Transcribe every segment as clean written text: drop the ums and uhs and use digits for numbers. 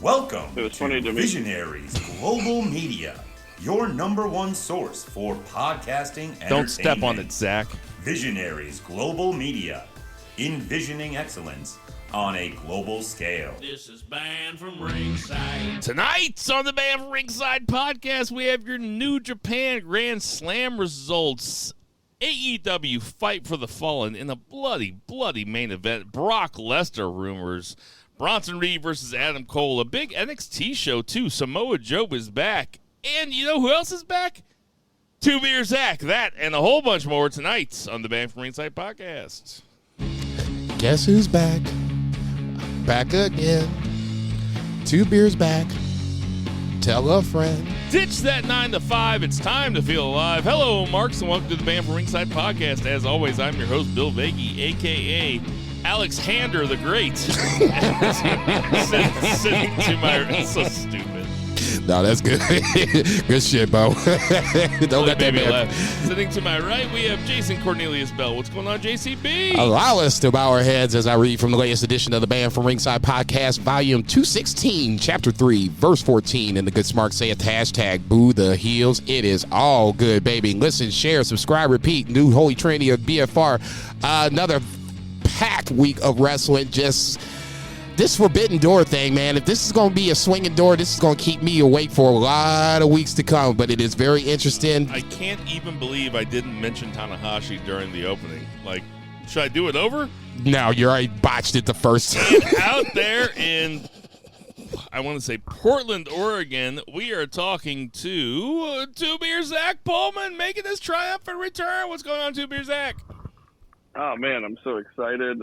Welcome It was funny to me. Visionaries Global Media, your number one source for podcasting entertainment. Don't step on it, Zack. Visionaries Global Media, envisioning excellence on a global scale. This is Banned from Ringside. Tonight on the Banned from Ringside podcast, we have your New Japan Grand Slam results. AEW Fight for the Fallen in a bloody main event. Brock Lesnar rumors. Bronson Reed versus Adam Cole. A big NXT show, too. Samoa Joe is back. And you know who else is back? Two Beer Zack. That and a whole bunch more tonight on the Banned from Ringside podcast. Guess who's back? Back again. Two Beers back. Tell a friend. Ditch that 9 to 5. It's time to feel alive. Hello, Marks, and welcome to the Banned from Ringside podcast. As always, I'm your host, Bill Vagey, a.k.a. Alex Hander the Great. Sitting to my... So stupid. No, that's good. Good shit, Bo. Don't let that man. Sitting to my right, we have Jason Cornelius Bell. What's going on, JCB? Allow us to bow our heads as I read from the latest edition of the Banned from Ringside podcast, volume 216, chapter 3, verse 14. And the good smart saith hashtag boo the heels. It is all good, baby. Listen, share, subscribe, repeat. New Holy Trinity of BFR. Another packed week of wrestling. Just this Forbidden Door thing, man. If this is going to be a swinging door, this is going to keep me awake for a lot of weeks to come. But it is very interesting. I can't even believe I didn't mention Tamahashi during the opening. Like, should I do it over? No, you already botched it the first time. And out there in, I want to say Portland, Oregon, we are talking to Two Beer Zack Pullman making his triumphant return. What's going on, Two Beer Zack? Oh, man, I'm so excited.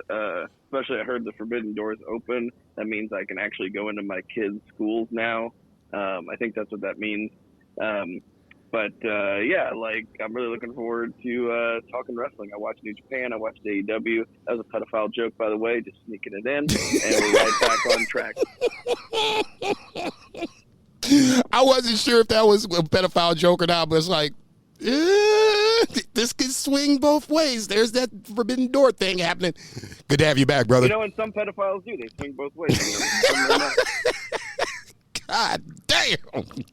Especially I heard the Forbidden Doors open. That means I can actually go into my kids' schools now. I think that's what that means. Yeah, like, I'm really looking forward to talking wrestling. I watched New Japan. I watched AEW. That was a pedophile joke, by the way, just sneaking it in. And we're right back on track. I wasn't sure if that was a pedophile joke or not, but it's like, this could swing both ways. There's that Forbidden Door thing happening. Good to have you back, brother. You know, and some pedophiles do. They swing both ways. God damn.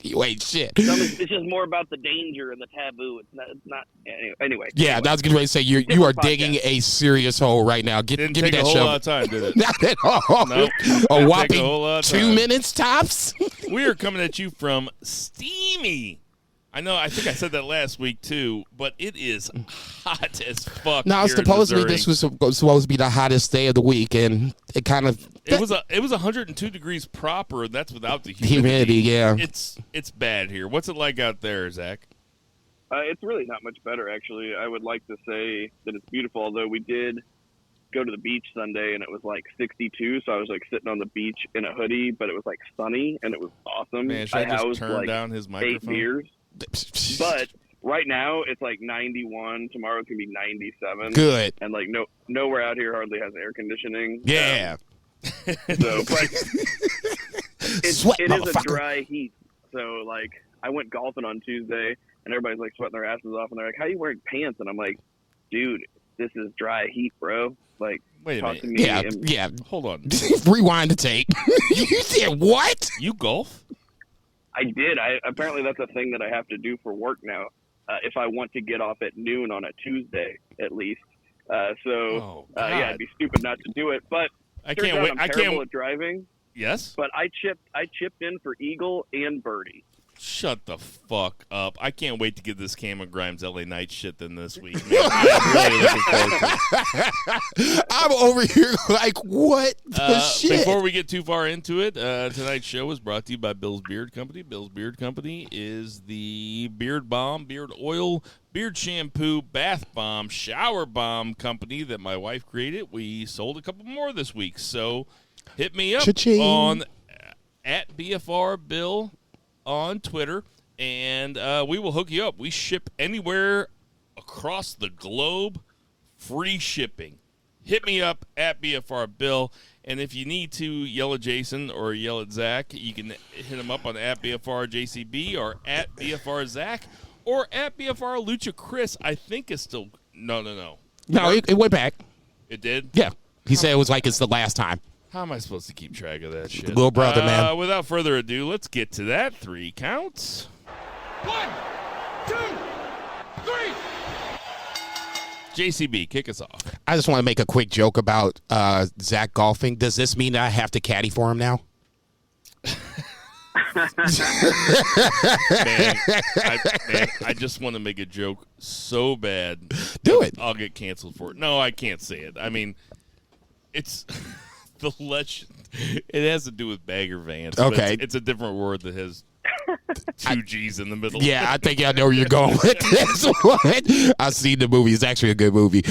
You ain't shit. It's just more about the danger and the taboo. It's not anyway. Yeah, anyway. I was going to say, you are digging a serious hole right now. Didn't give me take that a whole show. lot of time, did it? Not at all. Nope. A Didn't whopping take a whole lot of 2 time. minutes tops. We are coming at you from steamy. I know, I think I said that last week, too, but it is hot as fuck. Now, here in supposedly Missouri. this was supposed to be the hottest day of the week, and it kind of... It was 102 degrees proper, and that's without the humidity. Yeah. It's bad here. What's it like out there, Zach? It's really not much better, actually. I would like to say that it's beautiful, although we did go to the beach Sunday, and it was like 62, so I was like sitting on the beach in a hoodie, but it was like sunny, and it was awesome. Man, should I just housed, turn like, down his 8 microphone? beers. But right now it's like 91. Tomorrow it's gonna be 97. Good. And like nowhere out here hardly has air conditioning. Yeah. So, but Sweat, it is a motherfucker. dry heat. So like I went golfing on Tuesday, and everybody's like sweating their asses off, and they're like, "How are you wearing pants?" And I'm like, "Dude, this is dry heat, bro. Like, Wait a talk to minute. me." Yeah. Hold on. Rewind the tape. You said what? You golf? I did. Apparently that's a thing that I have to do for work now. If I want to get off at noon on a Tuesday, at least. Yeah, it'd be stupid not to do it. But I turns can't out wait. I'm I terrible can't. at driving. Yes. But I chipped in for eagle and birdie. Shut the fuck up! I can't wait to get this Cameron Grimes LA Knight shit then this week. Man. I'm really looking forward to it. I'm over here like, what the shit? Before we get too far into it, tonight's show is brought to you by Bill's Beard Company. Bill's Beard Company is the beard balm, beard oil, beard shampoo, bath bomb, shower bomb company that my wife created. We sold a couple more this week, so hit me up Cha-ching. on at BFR Bill on Twitter, and we will hook you up. We ship anywhere across the globe, free shipping. Hit me up at BFR Bill, and if you need to yell at Jason or yell at Zach, you can hit him up on at BFR JCB or at BFR Zach or at BFR Lucha Chris. I think it's still no. No, it went back. It did? Yeah. He said it was like it's the last time. How am I supposed to keep track of that shit? Little brother, man. Without further ado, let's get to that. 3 counts. 1, 2, 3. JCB, kick us off. I just want to make a quick joke about Zack golfing. Does this mean that I have to caddy for him now? Man, I just want to make a joke so bad. Do it. I'll get canceled for it. No, I can't say it. I mean, it's the legend. It has to do with Bagger Vance. Okay. It's a different word that has 2 G's in the middle. Yeah, I think I know where you're going with this one. I've seen the movie. It's actually a good movie.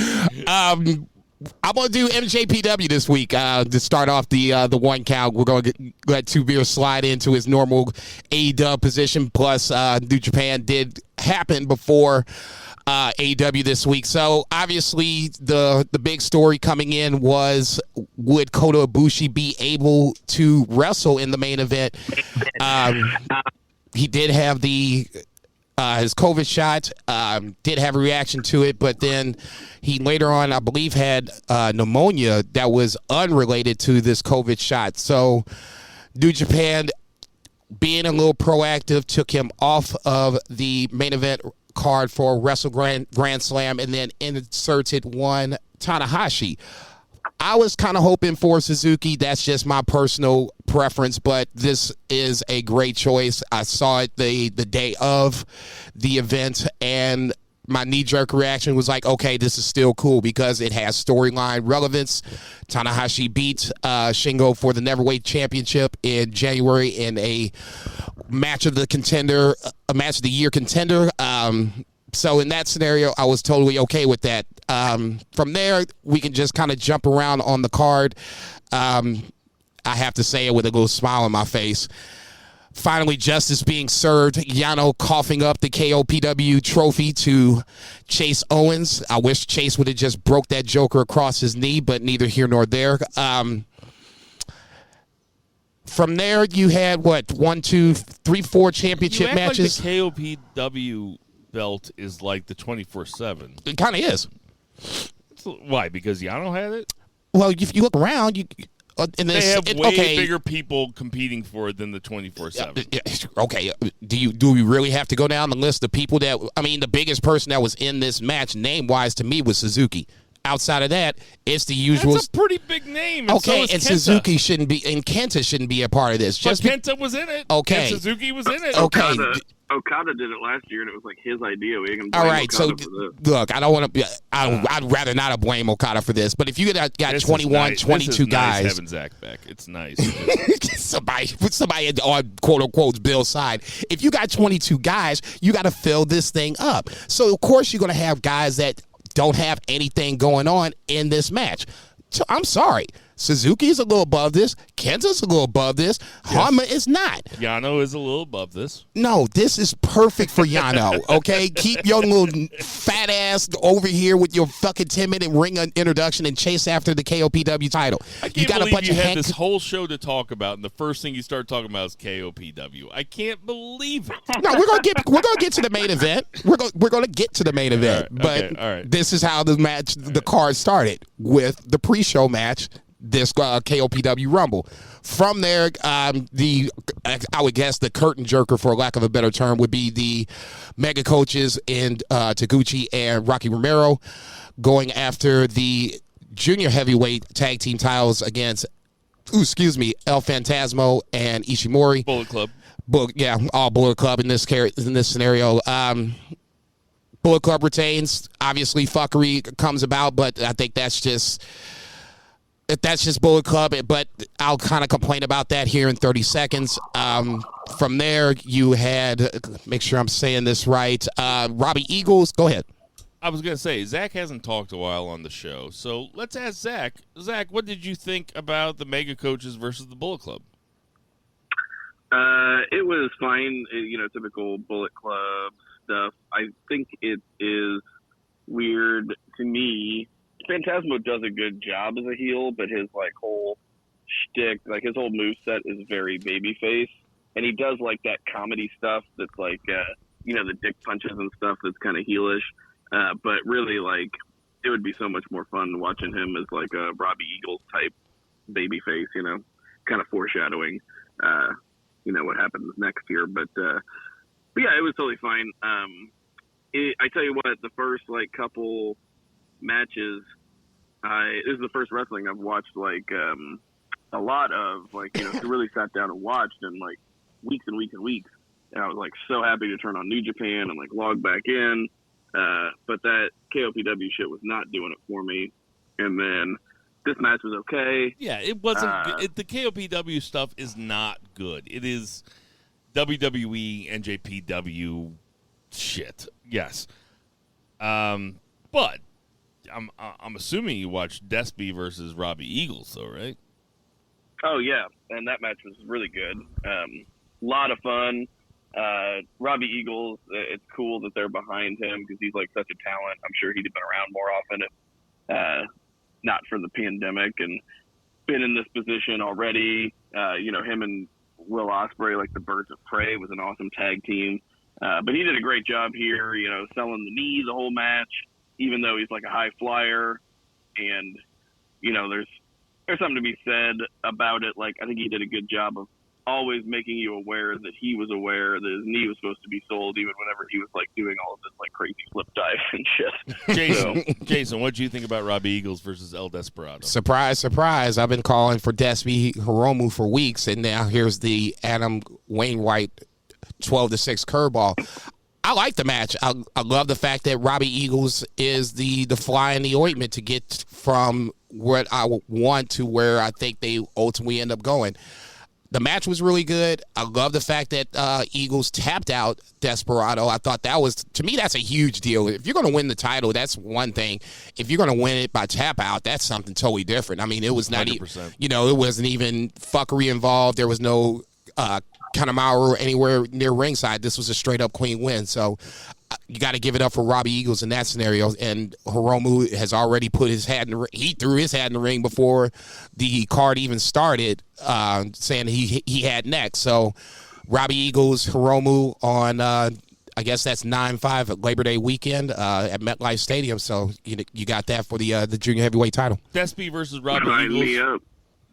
I'm going to do NJPW this week to start off the 1 count. We're going to let Two Beers slide into his normal AEW position. Plus, New Japan did happen before AEW this week. So, obviously, the big story coming in was, would Kota Ibushi be able to wrestle in the main event? He did have his COVID shot, did have a reaction to it, but then he later on, I believe, had pneumonia that was unrelated to this COVID shot. So New Japan, being a little proactive, took him off of the main event card for Wrestle Grand Slam and then inserted one Tanahashi. I was kind of hoping for Suzuki. That's just my personal preference, but this is a great choice. I saw it the day of the event, and my knee-jerk reaction was like, okay, this is still cool because it has storyline relevance. Tanahashi beat Shingo for the Neverweight Championship in January in a match of the year contender. So in that scenario, I was totally okay with that. From there, we can just kind of jump around on the card. I have to say it with a little smile on my face. Finally, justice being served. Yano coughing up the KOPW trophy to Chase Owens. I wish Chase would have just broke that Joker across his knee, but neither here nor there. From there, you had, 4 championship matches? Like the KOPW belt is like the 24/7. It kind of is. Why? Because Yano had it? Well, if you look around, they have way bigger people competing for it than the 24/7. Okay, do we really have to go down the list of people that? I mean, the biggest person that was in this match, name-wise, to me, was Suzuki. Outside of that, it's the usual. That's a pretty big name. And okay, so and Kenta. Suzuki shouldn't be, and Kenta shouldn't be a part of this. But Kenta was in it. Okay, and Suzuki was in it. Okay. Okada did it last year, and it was like his idea. We can blame all right, Okada so for this. look, I don't want to. I'd rather not have blame Okada for this. But if you got 21, 22 guys, nice having Zack back. It's nice. somebody on quote unquote Bill's side. If you got 22 guys, you got to fill this thing up. So of course you're going to have guys that don't have anything going on in this match. So I'm sorry. Suzuki's a little above this. Kenta's a little above this. Yes. Honma is not. Yano is a little above this. No, this is perfect for Yano, okay? Keep your little fat ass over here with your fucking 10-minute ring introduction and chase after the KOPW title. I can't believe you had this whole show to talk about, and the first thing you start talking about is KOPW. I can't believe it. No, we're gonna get to the main event. We're gonna get to the main event. But this is how the card started with the pre-show match. This KOPW Rumble. From there, I would guess the curtain jerker, for lack of a better term, would be the mega coaches in Taguchi and Rocky Romero going after the junior heavyweight tag team titles against, El Phantasmo and Ishimori. Bullet Club. All Bullet Club in this scenario. Bullet Club retains. Obviously, fuckery comes about, but I think that's just Bullet Club, but I'll kind of complain about that here in 30 seconds. From there, you had, make sure I'm saying this right, Robbie Eagles. Go ahead. I was going to say, Zack hasn't talked a while on the show, so let's ask Zack. Zack, what did you think about the Mega Coaches versus the Bullet Club? It was fine, typical Bullet Club stuff. I think it is weird to me. Phantasmo does a good job as a heel, but his whole shtick, his whole moveset is very babyface, and he does that comedy stuff that's the dick punches and stuff that's kind of heelish. But really, it would be so much more fun watching him as a Robbie Eagles type babyface, kind of foreshadowing, what happens next year. But yeah, it was totally fine. I tell you what, the first couple matches, this is the first wrestling I've watched a lot of, really sat down and watched in weeks and weeks and weeks. And I was so happy to turn on New Japan and log back in. But that KOPW shit was not doing it for me. And then this match was okay. Yeah, it wasn't. The KOPW stuff is not good. It is WWE, NJPW shit. Yes. But I'm assuming you watched Despie versus Robbie Eagles, though, right? Oh yeah, and that match was really good. Lot of fun. Robbie Eagles, it's cool that they're behind him because he's such a talent. I'm sure he'd have been around more often if not for the pandemic, and been in this position already. Him and Will Ospreay, the Birds of Prey, was an awesome tag team. But he did a great job here, selling the knee the whole match, even though he's a high flyer. And, there's something to be said about it. I think he did a good job of always making you aware that he was aware that his knee was supposed to be sold, even whenever he was doing all of this crazy flip dive and shit. Jason, what do you think about Robbie Eagles versus El Desperado? Surprise, surprise. I've been calling for Despie Hiromu for weeks, and now here's the Adam Wainwright 12-6 curveball. I like the match. I love the fact that Robbie Eagles is the fly in the ointment to get from what I want to where I think they ultimately end up going. The match was really good. I love the fact that Eagles tapped out Desperado. I thought that was, to me, that's a huge deal. If you're going to win the title, that's one thing. If you're going to win it by tap out, that's something totally different. I mean, it was not even, it wasn't even fuckery involved. There was no Kanemaru anywhere near ringside. This was a straight up clean win. So you got to give it up for Robbie Eagles in that scenario. And Hiromu has already put his hat in the ring. He threw his hat in the ring before the card even started, saying he had next. So Robbie Eagles, Hiromu on, I guess that's 9/5 at Labor Day weekend at MetLife Stadium. So you got that for the junior heavyweight title. Despie versus Robbie Eagles.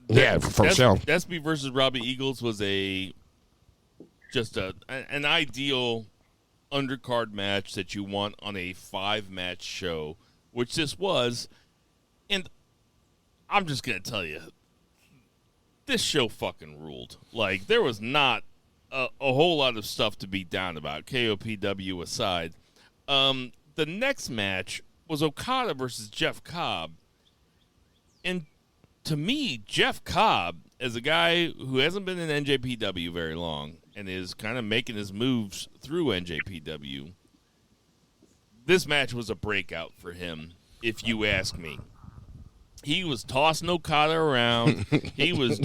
Yeah, for sure. Despie versus Robbie Eagles was just an ideal undercard match that you want on a 5-match show, which this was. And I'm just going to tell you, this show fucking ruled. There was not a whole lot of stuff to be down about, KOPW aside. The next match was Okada versus Jeff Cobb. And to me, Jeff Cobb, as a guy who hasn't been in NJPW very long and is kind of making his moves through NJPW, this match was a breakout for him, if you ask me. He was tossing Okada around. He was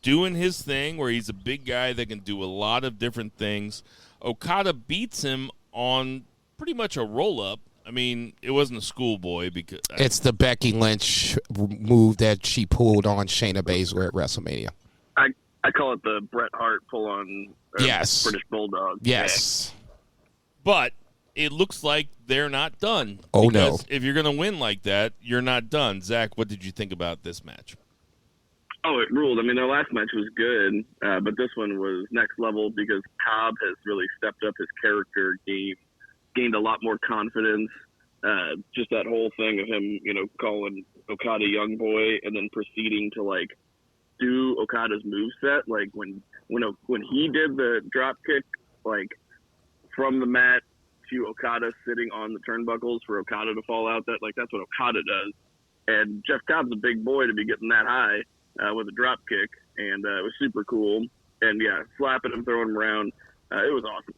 doing his thing where he's a big guy that can do a lot of different things. Okada beats him on pretty much a roll-up. I mean, it wasn't a schoolboy because it's the Becky Lynch move that she pulled on Shayna Baszler at WrestleMania. I call it the Bret Hart pull on British Bulldog. Yes. Yeah. But it looks like they're not done. Oh, no. If you're going to win like that, you're not done. Zach, what did you think about this match? Oh, it ruled. I mean, their last match was good, but this one was next level because Cobb has really stepped up his character, gained a lot more confidence. Just that whole thing of him, calling Okada young boy and then proceeding to do Okada's moveset. When he did the drop kick, from the mat to Okada sitting on the turnbuckles for Okada to fall out, that's what Okada does. And Jeff Cobb's a big boy to be getting that high with a drop kick, and it was super cool. And yeah, slapping him, throwing him around, it was awesome.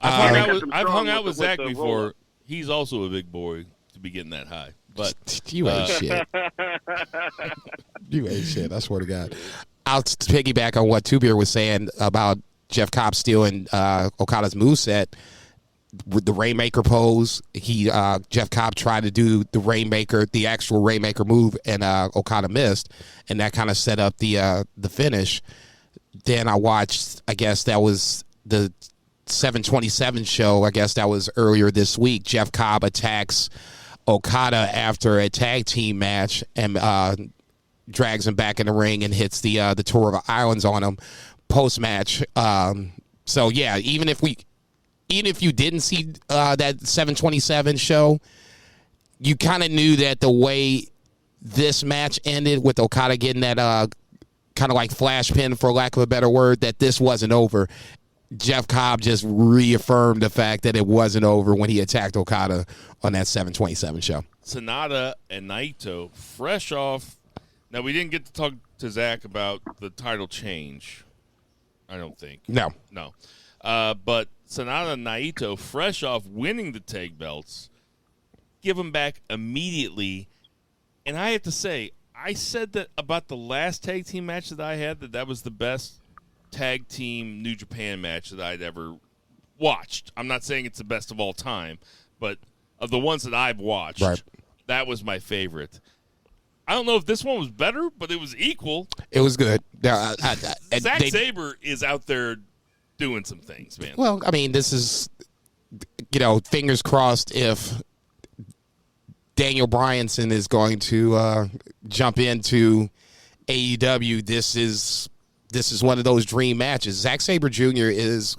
I've hung out with Zack before. Roll-up. He's also a big boy to be getting that high. But you ain't shit. You ain't shit. I swear to God. I'll piggyback on what Two Beer was saying about Jeff Cobb stealing Okada's moveset. With the Rainmaker pose, Jeff Cobb tried to do the Rainmaker, the actual Rainmaker move, and Okada missed, and that kind of set up the finish. Then I watched, I guess that was the 727 show, I guess that was earlier this week. Jeff Cobb attacks Okada after a tag team match, and drags him back in the ring and hits the Tour of the Islands on him post match. So yeah, even if you didn't see that 727 show, you kind of knew that the way this match ended with Okada getting that kind of like flash pin, for lack of a better word, that this wasn't over. Jeff Cobb just reaffirmed the fact that it wasn't over when he attacked Okada on that 727 show. Sonata and Naito, fresh off. Now, we didn't get to talk to Zack about the title change, I don't think. No. But Sonata and Naito, fresh off winning the tag belts, give them back immediately. And I have to say, I said that about the last tag team match that I had, that was the best tag team New Japan match that I'd ever watched. I'm not saying it's the best of all time, but of the ones that I've watched, right, that was my favorite. I don't know if this one was better, but it was equal. It was good. Zack Saber is out there doing some things, man. Well, I mean, this is, fingers crossed if Daniel Bryanson is going to jump into AEW. This is one of those dream matches. Zack Sabre Jr. is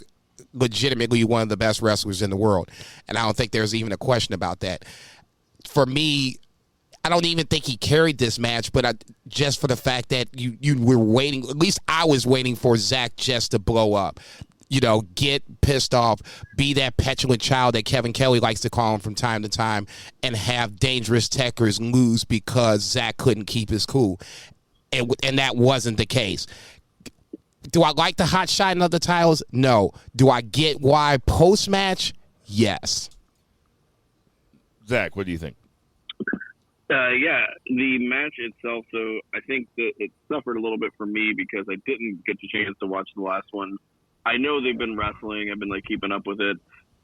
legitimately one of the best wrestlers in the world, and I don't think there's even a question about that. For me, I don't even think he carried this match, but just for the fact that you were waiting, at least I was waiting for Zack just to blow up. Get pissed off, be that petulant child that Kevin Kelly likes to call him from time to time, and have dangerous techers lose because Zack couldn't keep his cool. And that wasn't the case. Do I like the hot shine of the titles? No. Do I get why post-match? Yes. Zack, what do you think? Yeah, the match itself, so I think that it suffered a little bit for me because I didn't get the chance to watch the last one. I know they've been wrestling. I've been keeping up with it.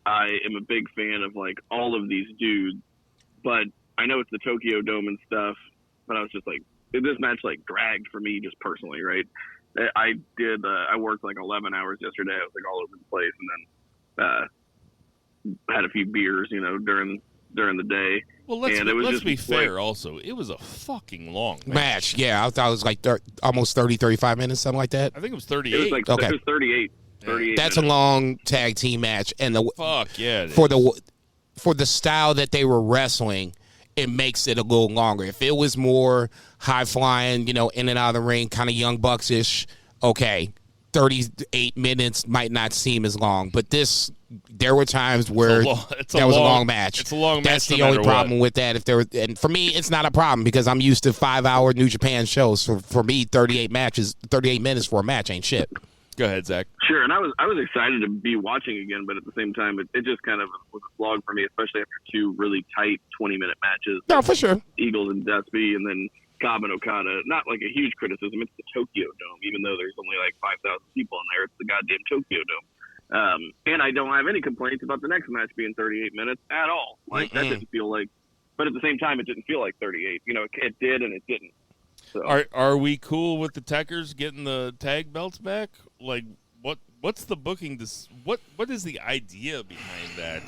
I am a big fan of all of these dudes, but I know it's the Tokyo Dome and stuff, but I was just this match dragged for me just personally, right? I worked 11 hours yesterday. I was all over the place, and then had a few beers, during the day. Well, let's be fair also. It was a fucking long match. Yeah, I thought it was almost 30, 35 minutes, something like that. I think it was 38. It was okay. It was 38. 38 That's minutes. a long tag team match, and for the style that they were wrestling, it makes it a little longer. If it was more high flying, in and out of the ring, kind of Young Bucks-ish, okay, 38 minutes might not seem as long, but there were times where that was a long match. It's a long match. That's the only problem with that. And for me, it's not a problem because I'm used to 5-hour New Japan shows. So for me, 38 minutes for a match ain't shit. Go ahead, Zack. Sure, and I was excited to be watching again, but at the same time, it just kind of was a slog for me, especially after two really tight 20-minute matches. No, for sure. Eagles and Despie, and then Cobb and Okada. Not a huge criticism. It's the Tokyo Dome, even though there's only 5,000 people in there. It's the goddamn Tokyo Dome. And I don't have any complaints about the next match being 38 minutes at all. That didn't feel but at the same time, it didn't feel like 38. It did and it didn't. So. Are we cool with the Techers getting the tag belts back? What's the booking? What is the idea behind that?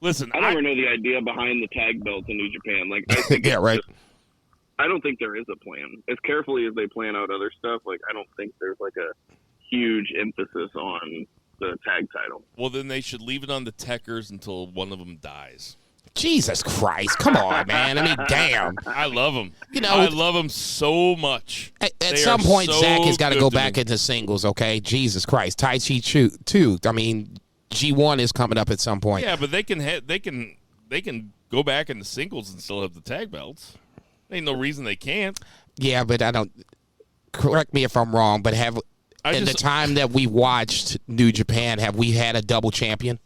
Listen, I never know the idea behind the tag belts in New Japan. I think yeah, right. I don't think there is a plan. As carefully as they plan out other stuff, I don't think there's a huge emphasis on the tag title. Well, then they should leave it on the Techers until one of them dies. Jesus Christ. Come on, man. I mean, damn. I love them. I love them so much. At some point, Zack has got to go back into singles, okay? Jesus Christ. Tai Chi too. I mean, G1 is coming up at some point. Yeah, but they can go back into singles and still have the tag belts. Ain't no reason they can't. Yeah, but I don't. Correct me if I'm wrong, but the time that we watched New Japan, have we had a double champion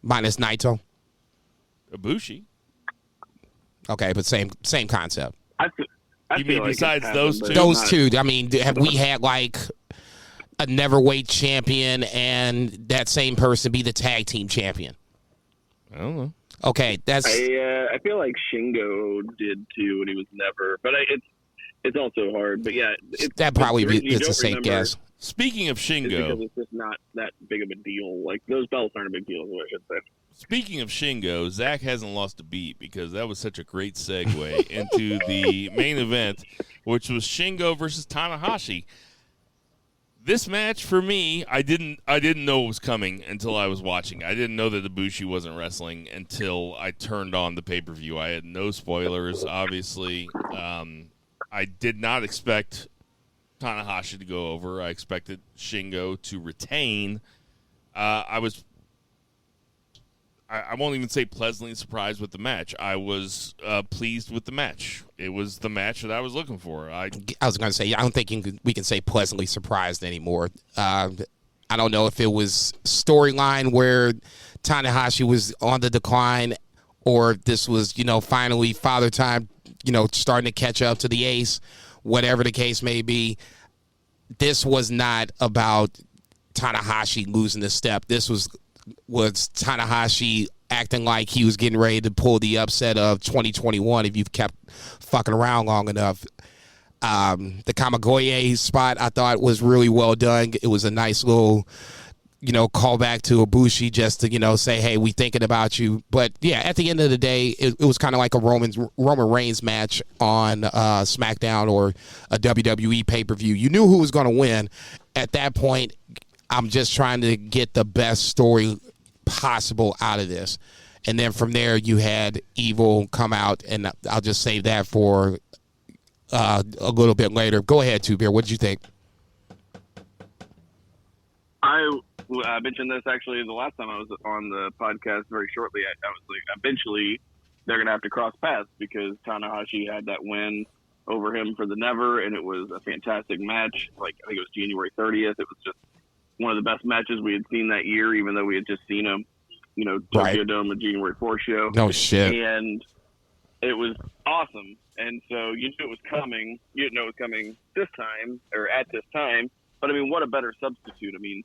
minus Naito? Ibushi. Okay, but same concept. You mean besides those two? Those two. I mean, have we had a neverweight champion and that same person be the tag team champion? I don't know. Okay, that's. I feel like Shingo did too, and he was never. But it's also hard. But yeah, that probably is a safe guess. Speaking of It's Shingo, because it's just not that big of a deal. Like, those belts aren't a big deal, is what I should say. speaking of Shingo, Zack hasn't lost a beat because that was such a great segue into the main event, which was Shingo versus Tanahashi. This match for me, I didn't know it was coming until I was watching. I didn't know that Ibushi wasn't wrestling until I turned on the pay-per-view. I had no spoilers, obviously. I did not expect Tanahashi to go over. I expected Shingo to retain. I won't even say pleasantly surprised with the match. I was pleased with the match. It was the match that I was looking for. I was going to say, I don't think we can say pleasantly surprised anymore. I don't know if it was storyline where Tanahashi was on the decline, or if this was, finally Father Time, starting to catch up to the ace, whatever the case may be. This was not about Tanahashi losing the step. This was Tanahashi acting like he was getting ready to pull the upset of 2021 if you've kept fucking around long enough. The Kamigoye spot I thought was really well done. It was a nice little, callback to Ibushi just to, say, hey, we thinking about you. But, yeah, at the end of the day, it was kind of like a Roman Reigns match on SmackDown or a WWE pay-per-view. You knew who was going to win. At that point, I'm just trying to get the best story possible out of this. And then from there, you had Evil come out, and I'll just save that for a little bit later. Go ahead, Two Beer. What did you think? I mentioned this actually the last time I was on the podcast very shortly. I was like, eventually they're going to have to cross paths because Tanahashi had that win over him for the Never, and it was a fantastic match. Like, I think it was January 30th. It was just one of the best matches we had seen that year, even though we had just seen him, Tokyo Dome, the January 4th show. No shit. And it was awesome. And so you knew it was coming. You didn't know it was coming this time or at this time. But, I mean, what a better substitute. I mean,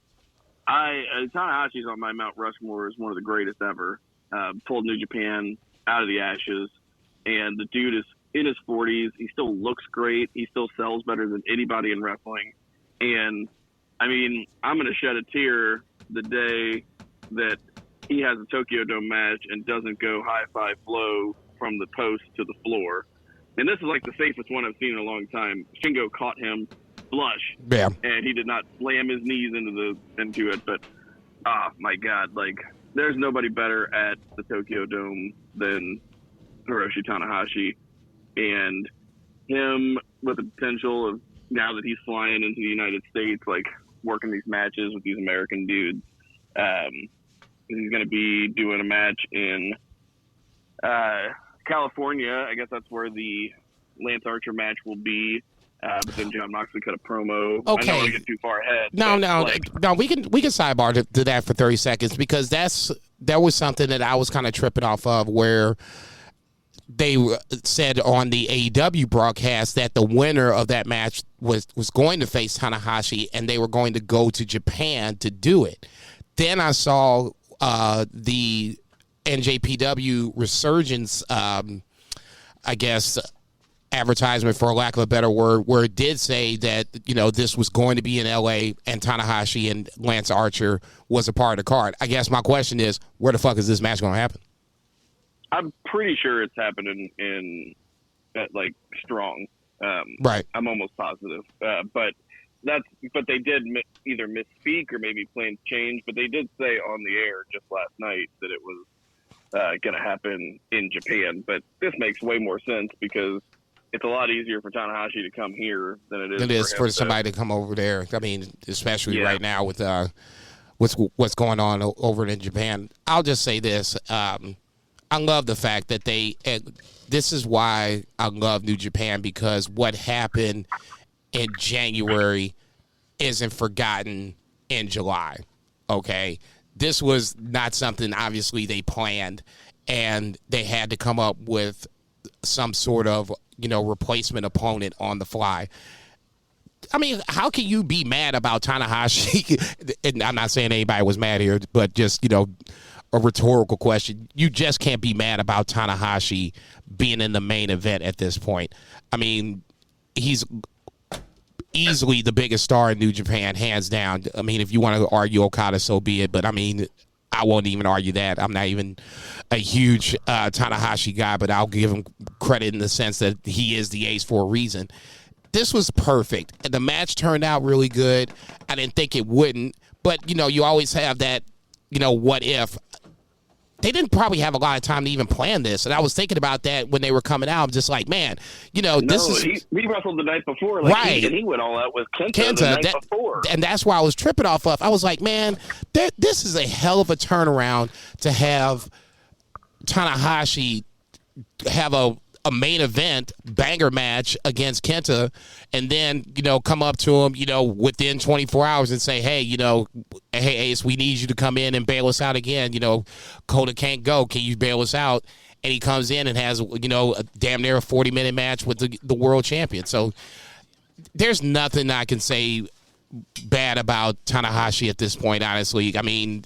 Tanahashi's on my Mount Rushmore as one of the greatest ever. Pulled New Japan out of the ashes. And the dude is in his 40s. He still looks great. He still sells better than anybody in wrestling. And, I mean, I'm going to shed a tear the day that he has a Tokyo Dome match and doesn't go high-five flow from the post to the floor. And this is like the safest one I've seen in a long time. Shingo caught him flush, and he did not slam his knees into it. But, my God, like, there's nobody better at the Tokyo Dome than Hiroshi Tanahashi. And him with the potential of, now that he's flying into the United States, like, working these matches with these American dudes. He's going to be doing a match in California. I guess that's where the Lance Archer match will be. But then John Moxley cut a promo. Okay. I don't want to get too far ahead. No. We can sidebar to that for 30 seconds because that was something that I was kind of tripping off of, where they said on the AEW broadcast that the winner of that match was going to face Tanahashi, and they were going to go to Japan to do it. Then I saw the NJPW Resurgence, I guess, advertisement, for lack of a better word, where it did say that, this was going to be in LA and Tanahashi and Lance Archer was a part of the card. I guess my question is, where the fuck is this match going to happen? I'm pretty sure it's happening in Strong. Right. I'm almost positive. But they did either misspeak or maybe plans changed, but they did say on the air just last night that it was going to happen in Japan. But this makes way more sense because it's a lot easier for Tanahashi to come here than it is for somebody to come over there. I mean, especially right now with what's going on over in Japan. I'll just say this. I love the fact that this is why I love New Japan, because what happened in January isn't forgotten in July. Okay. This was not something obviously they planned, and they had to come up with some sort of, replacement opponent on the fly. I mean, how can you be mad about Tanahashi? And I'm not saying anybody was mad here, but just, a rhetorical question. You just can't be mad about Tanahashi being in the main event at this point. I mean, he's easily the biggest star in New Japan, hands down. I mean, if you want to argue Okada, so be it. But, I mean, I won't even argue that. I'm not even a huge Tanahashi guy, but I'll give him credit in the sense that he is the ace for a reason. This was perfect. And the match turned out really good. I didn't think it wouldn't. But, you always have that, what if. They didn't probably have a lot of time to even plan this. And I was thinking about that when they were coming out. I'm just like, man, this is... he wrestled the night before. Right. And he went all out with Kenta the night before. And that's why I was tripping off of. I was like, man, this is a hell of a turnaround to have Tanahashi have a main event banger match against Kenta and then, come up to him, within 24 hours and say, hey, hey, Ace, we need you to come in and bail us out again. Kota can't go. Can you bail us out? And he comes in and has, a damn near a 40-minute match with the world champion. So there's nothing I can say bad about Tanahashi at this point, honestly. I mean,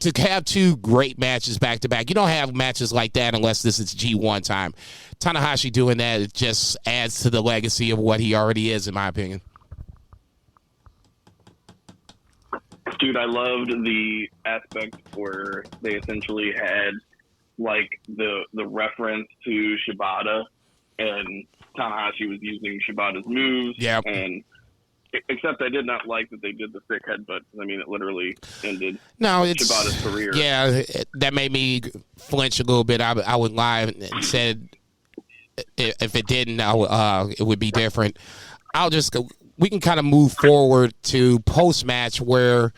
to have two great matches back-to-back, you don't have matches like that unless this is G1 time. Tanahashi doing that, it just adds to the legacy of what he already is, in my opinion. Dude, I loved the aspect where they essentially had, like, the reference to Shibata, and Tanahashi was using Shibata's moves. Yep. And except I did not like that they did the sick headbutt. I mean, it literally ended Shibata's career. Yeah, that made me flinch a little bit. I would lie and said if it didn't, it would be different. We can kind of move forward to post-match where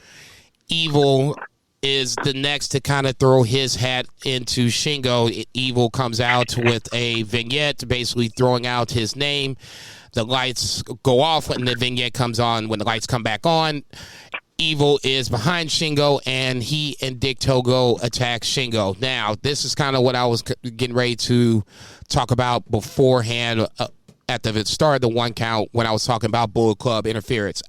Evil is the next to kind of throw his hat into Shingo. Evil comes out with a vignette basically throwing out his name. The lights go off and the vignette comes on. When the lights come back on, Evil is behind Shingo, and he and Dick Togo attack Shingo. Now, this is kind of what I was getting ready to talk about beforehand at the start of the one count when I was talking about Bullet Club interference.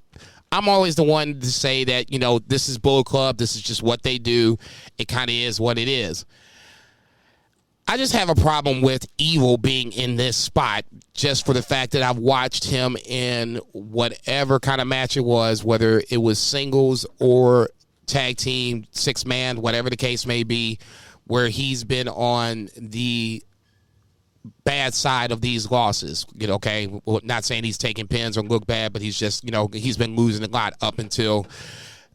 I'm always the one to say that, this is Bullet Club. This is just what they do. It kind of is what it is. I just have a problem with Evil being in this spot just for the fact that I've watched him in whatever kind of match it was, whether it was singles or tag team, 6-man, whatever the case may be, where he's been on the bad side of these losses. Okay, well, not saying he's taking pins or look bad, but he's just, he's been losing a lot up until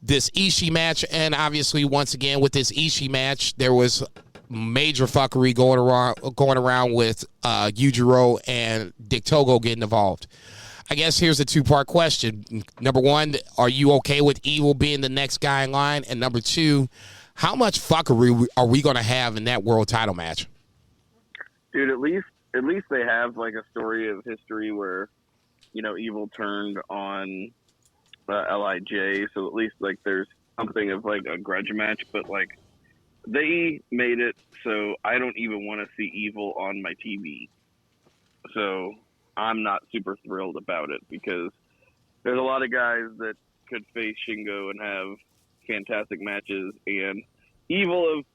this Ishii match. And obviously, once again, with this Ishii match, there was major fuckery going around with Yujiro and Dick Togo getting involved. I guess here's a two-part question. Number one, are you okay with Evil being the next guy in line? And number two, how much fuckery are we going to have in that world title match? Dude, at least they have like a story of history where, Evil turned on LIJ, so at least like there's something of like a grudge match, but like they made it so I don't even want to see Evil on my TV. So I'm not super thrilled about it because there's a lot of guys that could face Shingo and have fantastic matches, and Evil of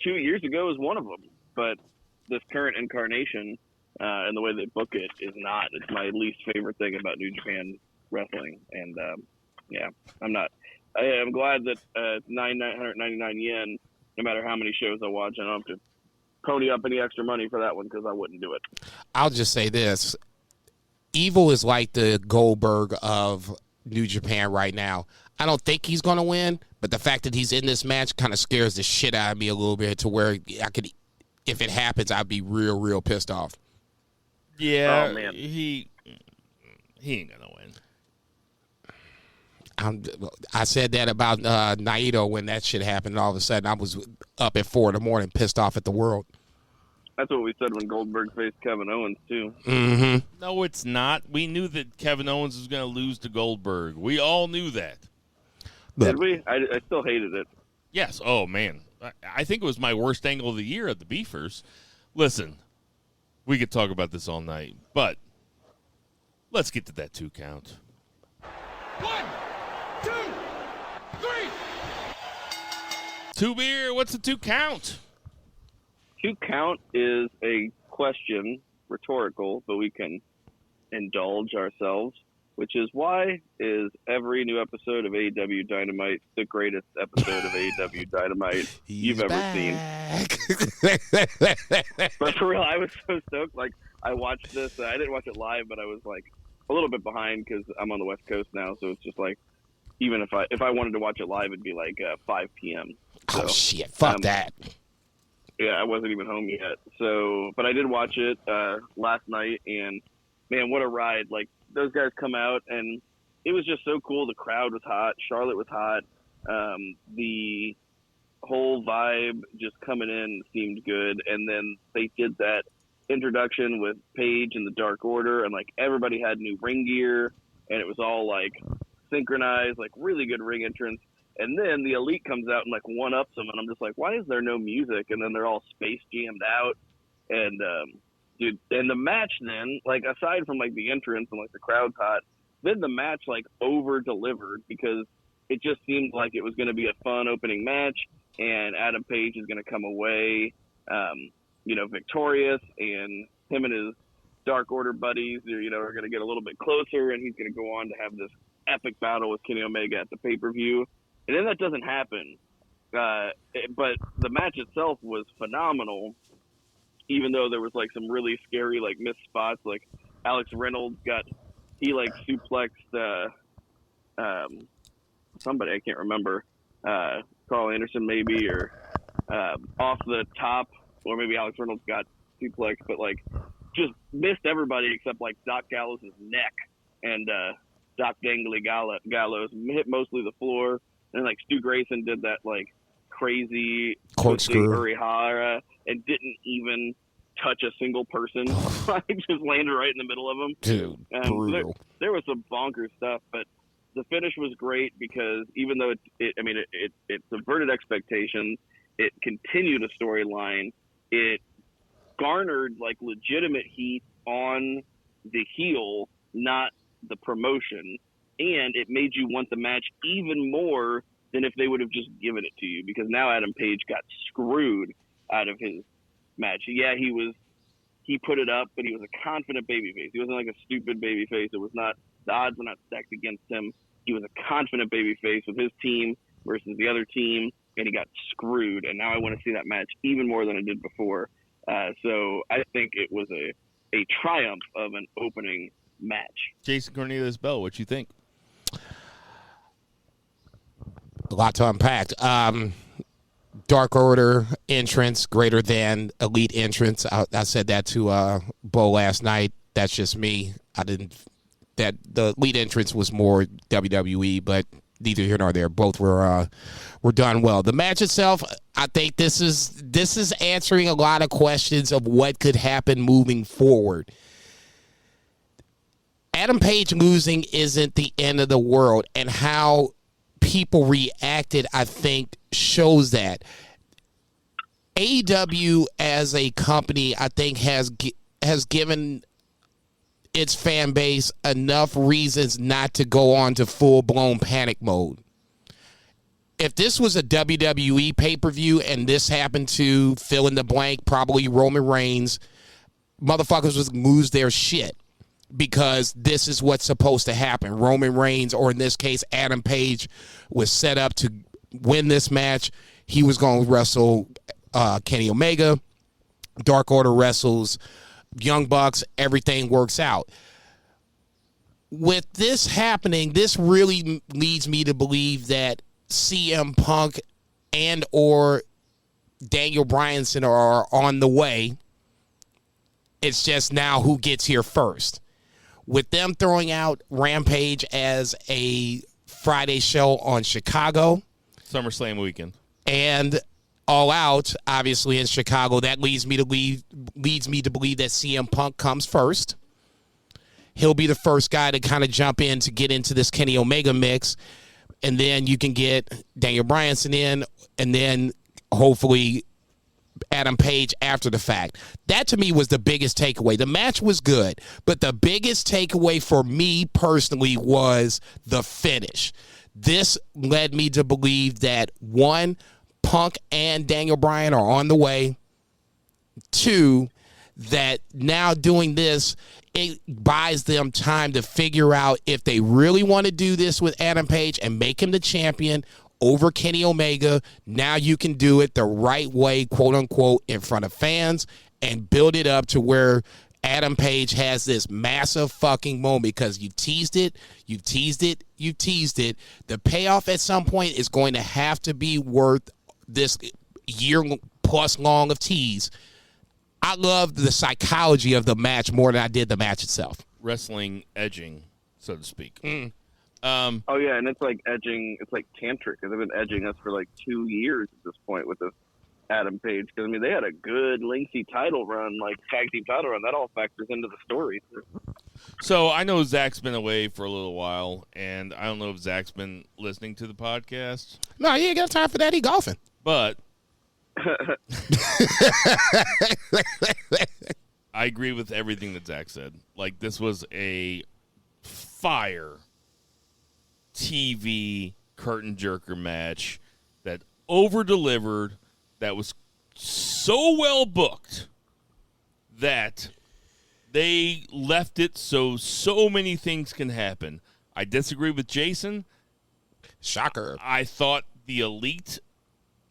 2 years ago is one of them. But this current incarnation and the way they book it is not. It's my least favorite thing about New Japan wrestling. And, I'm glad that it's 999 yen, no matter how many shows I watch. I don't have to pony up any extra money for that one because I wouldn't do it. I'll just say this. Evil is like the Goldberg of New Japan right now. I don't think he's going to win, but the fact that he's in this match kind of scares the shit out of me a little bit to where I could, if it happens, I'd be real, real pissed off. Yeah, oh, man. He ain't going to win. I said that about Naito when that shit happened, and all of a sudden I was up at 4 a.m. pissed off at the world. That's what we said when Goldberg faced Kevin Owens, too. Mm-hmm. No, it's not. We knew that Kevin Owens was going to lose to Goldberg. We all knew that. Did we? I still hated it. Yes. Oh, man. I think it was my worst angle of the year at the Beefers. Listen, we could talk about this all night, but let's get to that 2 count. 1, 2, 3. 2 beer. What's the 2 count? 2 count is a question, rhetorical, but we can indulge ourselves. which is why is every new episode of AEW Dynamite the greatest episode of AEW Dynamite you've ever seen. But for real, I was so stoked. Like, I watched this. I didn't watch it live, but I was like a little bit behind because I'm on the West Coast now. So it's just like, even if I wanted to watch it live, it'd be like 5 p.m. So, oh, shit. Fuck that. Yeah, I wasn't even home yet. So, but I did watch it last night, and man, what a ride. Like, those guys come out, and it was just so cool. The crowd was hot. Charlotte was hot. The whole vibe just coming in seemed good. And then they did that introduction with Paige and the Dark Order, and like everybody had new ring gear, and it was all like synchronized, like really good ring entrance. And then the Elite comes out and like one-ups them, and I'm just like, why is there no music? And then they're all space jammed out. And dude, and the match then, like, aside from like the entrance and like the crowd's hot, then the match like over delivered, because it just seemed like it was going to be a fun opening match, and Adam Page is going to come away, victorious, and him and his Dark Order buddies, are going to get a little bit closer, and he's going to go on to have this epic battle with Kenny Omega at the pay-per-view. And then that doesn't happen. But the match itself was phenomenal, even though there was like some really scary like missed spots. Like Alex Reynolds suplexed somebody, I can't remember, Carl Anderson maybe, or off the top, or maybe Alex Reynolds got suplexed, but like just missed everybody except like Doc Gallows' neck, and Doc Dangly Gallows hit mostly the floor. And like Stu Grayson did that like crazy corkscrew Urihara and didn't even touch a single person. Like, just landed right in the middle of them. Dude, brutal. There was some bonkers stuff, but the finish was great because even though it subverted expectations, it continued a storyline. It garnered like legitimate heat on the heel, not the promotion. And it made you want the match even more than if they would have just given it to you, because now Adam Page got screwed out of his match. Yeah, he put it up, but he was a confident babyface. He wasn't like a stupid babyface. It was not, the odds were not stacked against him. He was a confident babyface with his team versus the other team, and he got screwed. And now I want to see that match even more than I did before. So I think it was a triumph of an opening match. Jason Cornelius Bell, what you think? A lot to unpack. Dark Order entrance greater than Elite entrance. I said that to Bo last night. That's just me. That the Elite entrance was more WWE, but neither here nor there. Both were done well. The match itself, I think this is answering a lot of questions of what could happen moving forward. Adam Page losing isn't the end of the world, and how people reacted, I think, shows that. AEW as a company, I think, has given its fan base enough reasons not to go on to full-blown panic mode. If this was a WWE pay-per-view and this happened to fill in the blank, probably Roman Reigns, motherfuckers would lose their shit, because this is what's supposed to happen. Roman Reigns, or in this case, Adam Page, was set up to win this match. He was going to wrestle Kenny Omega. Dark Order wrestles Young Bucks. Everything works out. With this happening, this really leads me to believe that CM Punk and or Daniel Bryan are on the way. It's just now who gets here first. With them throwing out Rampage as a Friday show on Chicago, SummerSlam weekend, and All Out, obviously in Chicago, that leads me to believe that CM Punk comes first. He'll be the first guy to kind of jump in to get into this Kenny Omega mix, and then you can get Daniel Bryan in, and then hopefully Adam Page after the fact. That to me was the biggest takeaway. The match was good, but the biggest takeaway for me personally was the finish. This led me to believe that, one, Punk and Daniel Bryan are on the way. Two, that now doing this, it buys them time to figure out if they really want to do this with Adam Page and make him the champion over Kenny Omega. Now you can do it the right way, quote unquote, in front of fans and build it up to where Adam Page has this massive fucking moment because you teased it. The payoff at some point is going to have to be worth this year plus long of tease. I love the psychology of the match more than I did the match itself. Wrestling edging, so to speak. Oh yeah, and it's like edging. It's like tantric because they've been edging us for like 2 years at this point with this Adam Page. Because I mean, they had a good lengthy title run, like tag team title run. That all factors into the story. So I know Zach's been away for a little while, and I don't know if Zach's been listening to the podcast. No, he ain't got time for that. He golfing. But I agree with everything that Zach said. Like, this was a fire TV curtain jerker match that over-delivered, that was so well booked that they left it so many things can happen. I disagree with Jason. Shocker. I thought the Elite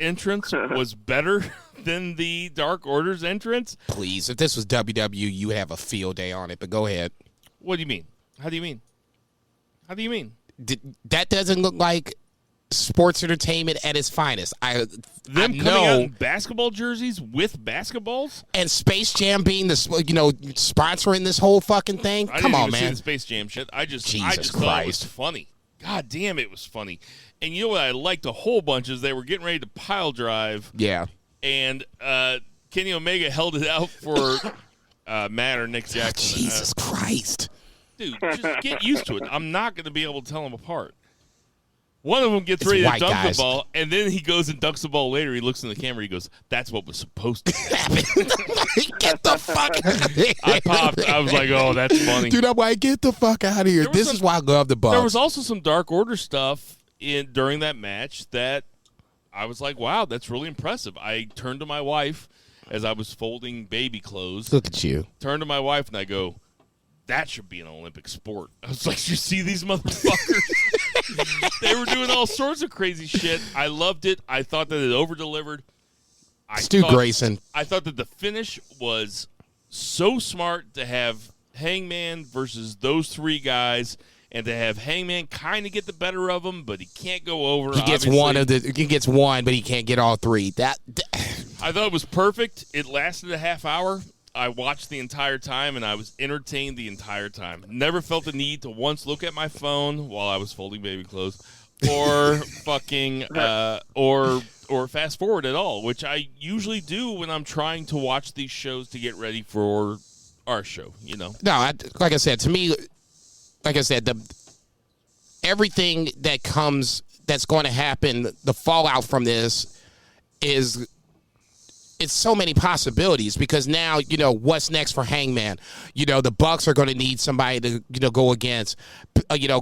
entrance was better than the Dark Order's entrance. Please, if this was WWE, you would have a field day on it, but go ahead. What do you mean? How do you mean? That doesn't look like sports entertainment at its finest. Coming out in basketball jerseys with basketballs? And Space Jam being sponsoring this whole fucking thing? Come on, man. See the Space Jam shit. I just Jesus thought it was Christ. funny. God damn, it was funny. And you know what I liked a whole bunch is they were getting ready to pile drive. Yeah. And Kenny Omega held it out for Matt or Nick Jackson. Jesus Christ. Dude, just get used to it. I'm not going to be able to tell them apart. One of them gets ready to white dunk guys. the ball, and then he goes and dunks the ball later. He looks in the camera. He goes, "That's what was supposed to happen." Get the fuck out of here. I popped. I was like, "Oh, that's funny." Dude, I'm like, get the fuck out of here. This is why I love the Bucks. There was also some Dark Order stuff during that match that I was like, "Wow, that's really impressive." I turned to my wife as I was folding baby clothes. Look at you. Turned to my wife and I go, "That should be an Olympic sport." I was like, "You see these motherfuckers?" They were doing all sorts of crazy shit. I loved it. I thought that it over-delivered. Stu Grayson. I thought that the finish was so smart to have Hangman versus those three guys and to have Hangman kind of get the better of him, but he can't go over. He gets one, but he can't get all three. I thought it was perfect. It lasted a half hour. I watched the entire time, and I was entertained the entire time. Never felt the need to once look at my phone while I was folding baby clothes, or fucking, or fast forward at all, which I usually do when I'm trying to watch these shows to get ready for our show. You know. No, like I said, to me, everything that's going to happen, the fallout from this is. It's so many possibilities because now, what's next for Hangman? The Bucks are going to need somebody to, go against.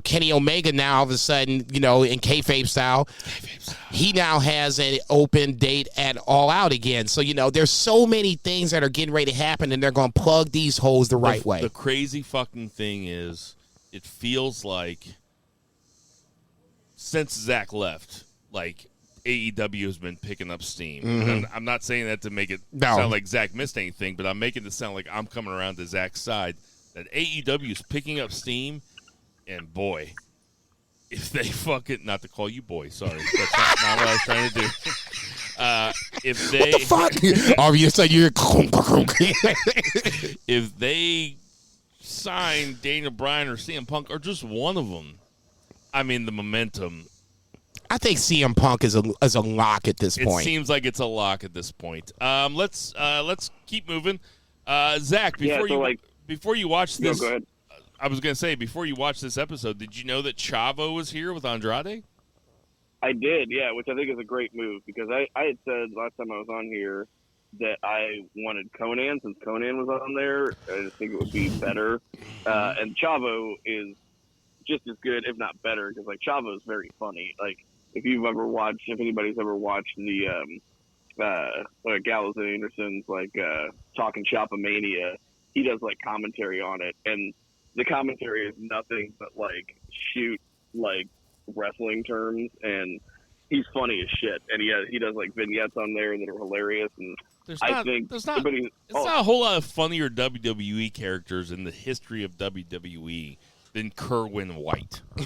Kenny Omega now all of a sudden, in kayfabe style, he now has an open date at All Out again. So, there's so many things that are getting ready to happen and they're going to plug these holes the right way. The crazy fucking thing is it feels like since Zack left, like, AEW has been picking up steam. Mm-hmm. I'm not saying that to make it sound like Zack missed anything, but I'm making it sound like I'm coming around to Zack's side. That AEW is picking up steam, and boy, if they fucking not to call you boy, sorry, that's not what I was trying to do. If they what the fuck? Obviously, you're if they sign Daniel Bryan or CM Punk or just one of them, I mean the momentum. I think CM Punk is a lock at this point. It seems like it's a lock at this point. Let's keep moving. Zach, before you watch this, go ahead. I was going to say before you watch this episode, did you know that Chavo was here with Andrade? I did, yeah, which I think is a great move because I had said last time I was on here that I wanted Conan since Conan was on there. I just think it would be better. And Chavo is just as good, if not better, because like Chavo is very funny. Like if anybody's ever watched the Gallows and Anderson's like Talking Choppa Mania, he does like commentary on it, and the commentary is nothing but like shoot like wrestling terms, and he's funny as shit. And he does like vignettes on there that are hilarious. And There's I not, think there's not, everybody- it's not a whole lot of funnier WWE characters in the history of WWE than Kerwin White. When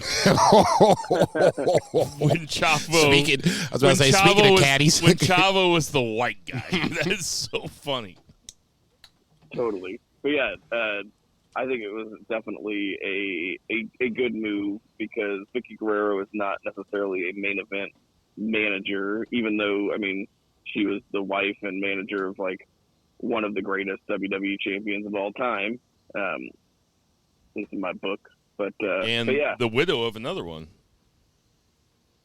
Chavo, speaking of caddies. when Chavo was the white guy. That is so funny. Totally. But yeah, I think it was definitely a good move because Vicky Guerrero is not necessarily a main event manager, even though, I mean, she was the wife and manager of like one of the greatest WWE champions of all time. This is my book. But yeah. The widow of another one.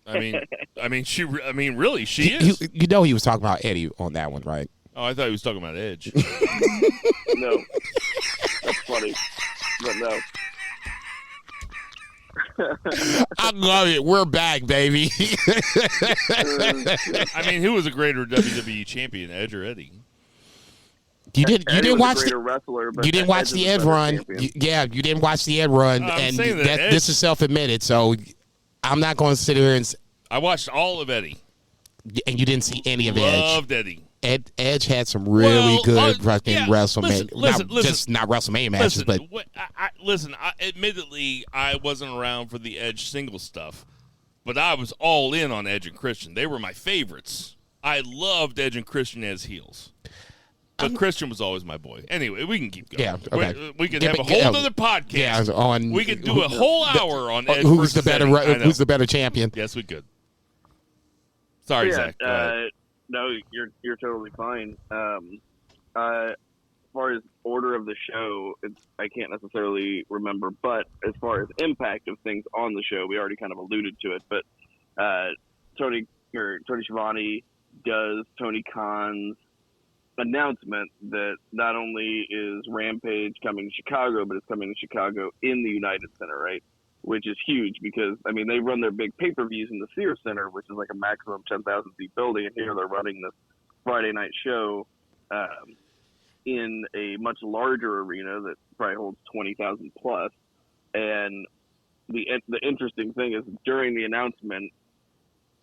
I mean, really, she is. You know he was talking about Eddie on that one, right? Oh, I thought he was talking about Edge. No, that's funny, but no. I love it. We're back, baby. I mean, who was a greater WWE champion, Edge or Eddie? You didn't watch the wrestler, but you didn't watch the Ed run. You didn't watch the Ed run, and this is self-admitted. So I'm not going to sit here and. I watched all of Eddie, and you didn't see any of Edge. Loved Eddie. Edge had some really good fucking WrestleMania, listen, not WrestleMania matches, but listen. Admittedly, I wasn't around for the Edge single stuff, but I was all in on Edge and Christian. They were my favorites. I loved Edge and Christian as heels. But Christian was always my boy. Anyway, we can keep going. Yeah, okay. We could have a whole other podcast. Yeah, we could do a whole hour on Edge who's versus Who's the better champion? Yes, we could. Sorry, Zach. No, you're totally fine. As far as order of the show, I can't necessarily remember, but as far as impact of things on the show, we already kind of alluded to it. But Tony Schiavone does Tony Khan's announcement that not only is Rampage coming to Chicago, but it's coming to Chicago in the United Center, right? Which is huge because, I mean, they run their big pay-per-views in the Sears Center, which is like a maximum 10,000 seat building, and here they're running this Friday night show in a much larger arena that probably holds 20,000 plus. And the interesting thing is during the announcement,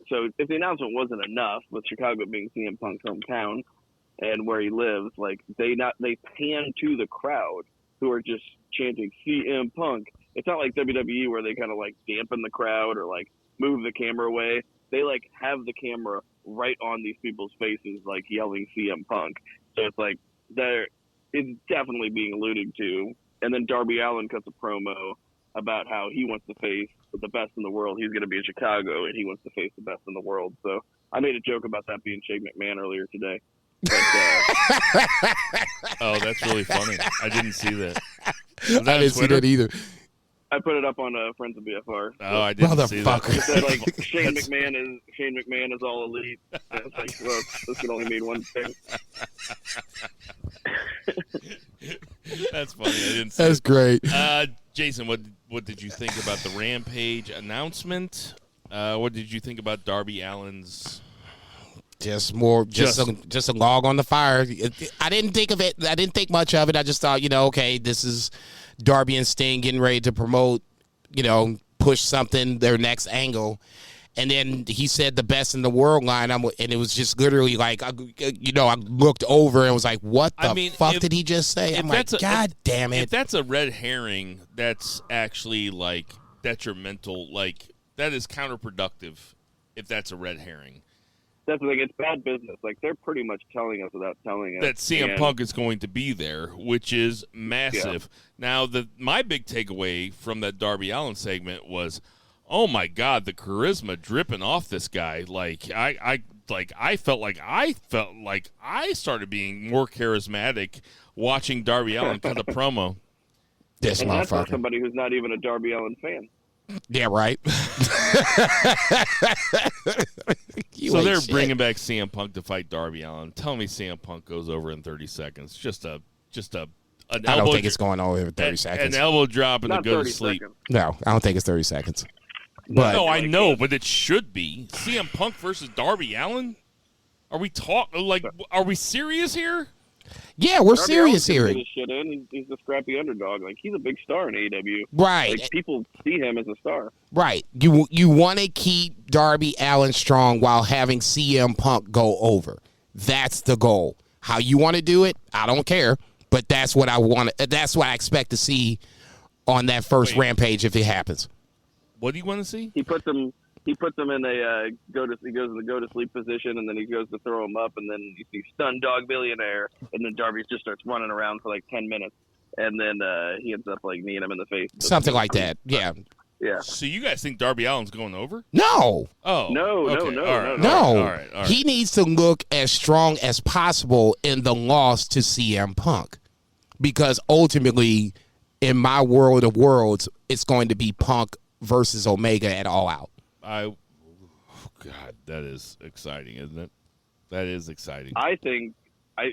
so if the announcement wasn't enough, with Chicago being CM Punk's hometown and where he lives, like they pan to the crowd who are just chanting CM Punk. It's not like WWE where they kind of like dampen the crowd or like move the camera away. They like have the camera right on these people's faces, like yelling CM Punk. So it's like it's definitely being alluded to. And then Darby Allin cuts a promo about how he wants to face the best in the world. He's going to be in Chicago and he wants to face the best in the world. So I made a joke about that being Shane McMahon earlier today. But, oh, that's really funny. I didn't see that. I didn't see that either. I put it up on Friends of BFR. Oh, I didn't see that. It said, like, Shane McMahon is all elite. And it's like, well, this can only mean one thing. That's funny. I didn't see That's great. Jason, what did you think about the Rampage announcement? What did you think about Darby Allin's? Just a log on the fire. I didn't think of it. I didn't think much of it. I just thought, okay, this is Darby and Sting getting ready to promote, push something, their next angle. And then he said the best in the world line. And it was just literally like, I looked over and was like, what the fuck did he just say? I'm like, God damn it. If that's a red herring, that's actually like detrimental. Like that is counterproductive if that's a red herring. That's the thing. It's bad business. Like, they're pretty much telling us without telling us. That CM Punk is going to be there, which is massive. Yeah. Now, my big takeaway from that Darby Allin segment was, oh, my God, the charisma dripping off this guy. Like, I felt like I started being more charismatic watching Darby Allin cut a promo. This and motherfucker. That's for somebody who's not even a Darby Allin fan. Yeah, right. So they're bringing back CM Punk to fight Darby Allin. Tell me CM Punk goes over in 30 seconds. I don't think it's going over in 30 seconds. An elbow drop and to go to sleep. Seconds. No, I don't think it's 30 seconds. But, no, I know, but it should be. CM Punk versus Darby Allin? Are we serious here? Yeah, we're Darby serious Allin's gonna here. get his shit in. He's a scrappy underdog. Like, he's a big star in AEW. Right. Like, people see him as a star. Right. You want to keep Darby Allin strong while having CM Punk go over. That's the goal. How you want to do it, I don't care. But that's what I want. That's what I expect to see on that first Rampage if it happens. What do you want to see? He puts them in a he goes in the go to sleep position, and then he goes to throw him up, and then you see stun dog billionaire, and then Darby just starts running around for like 10 minutes, and then he ends up like kneeing him in the face. Something like that. Yeah. Yeah. So you guys think Darby Allin's going over? No. Oh. No. All right. No. All right. He needs to look as strong as possible in the loss to CM Punk. Because ultimately, in my world of worlds, it's going to be Punk versus Omega at All Out. God, that is exciting, isn't it? That is exciting. I think I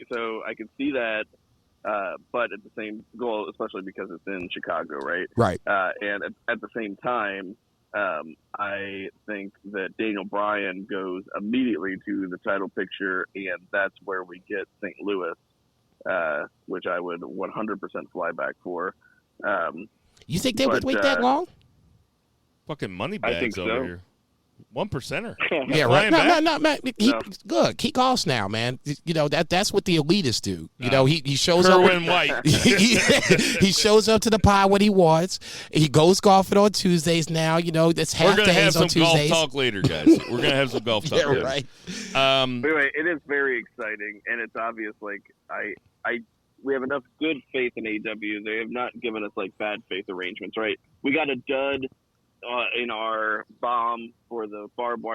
can see that, but at the same goal, especially because it's in Chicago, right? Right. And at the same time, I think that Daniel Bryan goes immediately to the title picture, and that's where we get St. Louis, which I would 100% fly back for. You think they would wait that long? Fucking money I think bags over so. here. 1%er. Yeah, right. No, man. No. Good. Keep Goss now, man. You know that's what the elitists do. You know, he shows up. Kerwin White. He shows up to the pod when he wants. He goes golfing on Tuesdays now. You know, that's half We're gonna have days on some golf Tuesdays. talk later, guys. We're gonna have some golf talk. Yeah, later. right. But anyway, it is very exciting, and it's obvious. Like we have enough good faith in AEW. They have not given us like bad faith arrangements, right? We got a dud in our bomb for the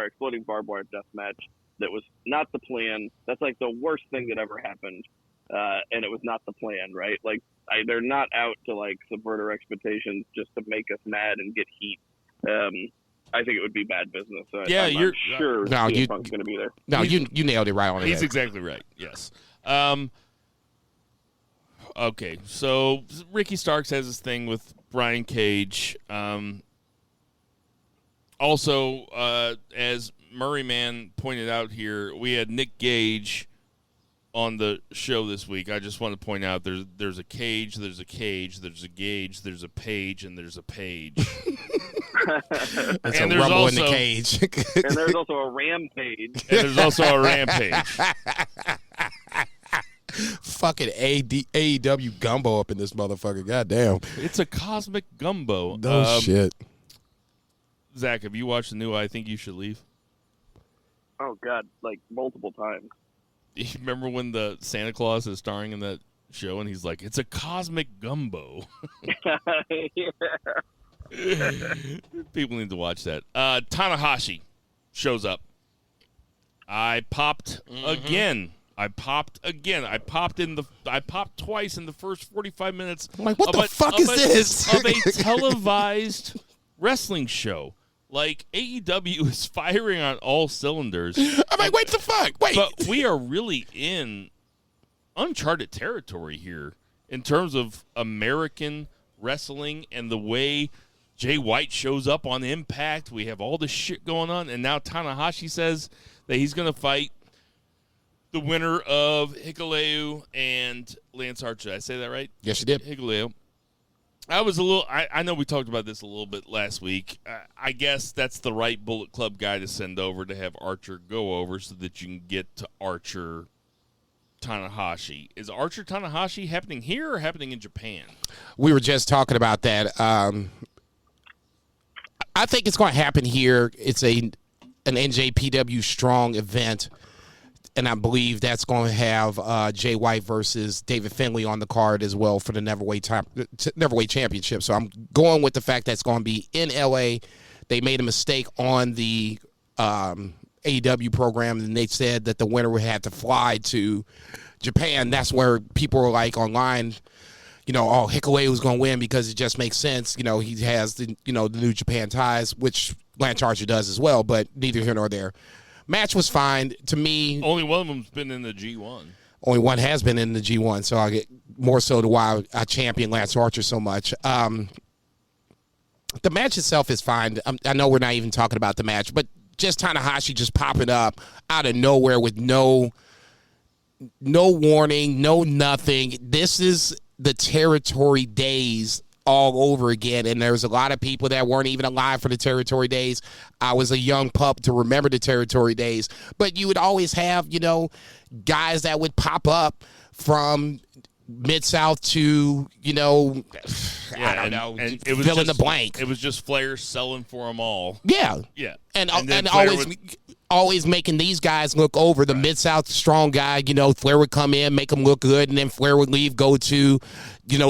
exploding barbed wire death match. That was not the plan. That's like the worst thing that ever happened, and it was not the plan, right? Like they're not out to like subvert our expectations just to make us mad and get heat. I think it would be bad business. So Yeah, I'm you're sure No, CM Punk's going to be there. No, you nailed it right on the He's head. exactly right. Yes. Okay, so Ricky Starks has his thing with Brian Cage. Also, as Murray Man pointed out here, we had Nick Gage on the show this week. I just want to point out there's a cage, there's a cage, there's a gauge, there's a page, and there's a page. It's And a there's rumble in the also- cage. And there's also a rampage. And there's also a rampage. Fucking AEW gumbo up in this motherfucker. Goddamn. It's a cosmic gumbo. No shit. Zach, have you watched the new I Think You Should Leave? Oh God, like multiple times. You remember when the Santa Claus is starring in that show and he's like, it's a cosmic gumbo. People need to watch that. Tanahashi shows up. I popped again. I popped twice in the first 45 minutes. I'm like, what the fuck is this? Of a televised wrestling show. Like, AEW is firing on all cylinders. I'm like, wait the fuck. Wait. But we are really in uncharted territory here in terms of American wrestling and the way Jay White shows up on Impact. We have all this shit going on, and now Tanahashi says that he's going to fight the winner of Hikuleo and Lance Archer. Did I say that right? Yes, you did. Hikuleo. I know we talked about this a little bit last week. I guess that's the right Bullet Club guy to send over to have Archer go over so that you can get to Archer Tanahashi. Is Archer Tanahashi happening here or happening in Japan? We were just talking about that. I think it's going to happen here. It's an NJPW strong event, and I believe that's going to have Jay White versus David Finlay on the card as well for the Neverweight Championship. So I'm going with the fact that's going to be in L.A. They made a mistake on the AEW program, and they said that the winner would have to fly to Japan. That's where people were like online, Hikuleo's going to win because it just makes sense. He has the New Japan ties, which Lance Archer does as well, but neither here nor there. Match was fine. To me, Only one of them's been in the G1. only one has been in the G1, so I get more so to why I champion Lance Archer so much. The match itself is fine. I know we're not even talking about the match, but just Tanahashi just popping up out of nowhere with no no warning, no nothing. This is the territory days all over again, and there's a lot of people that weren't even alive for the territory days. I was a young pup to remember the territory days, but you would always have, guys that would pop up from Mid-South to, I don't know, and it was fill in just, the blank. It was just Flair selling for them all. Yeah. And always making these guys look over. The Mid-South strong guy, Flair would come in, make them look good, and then Flair would leave, go to,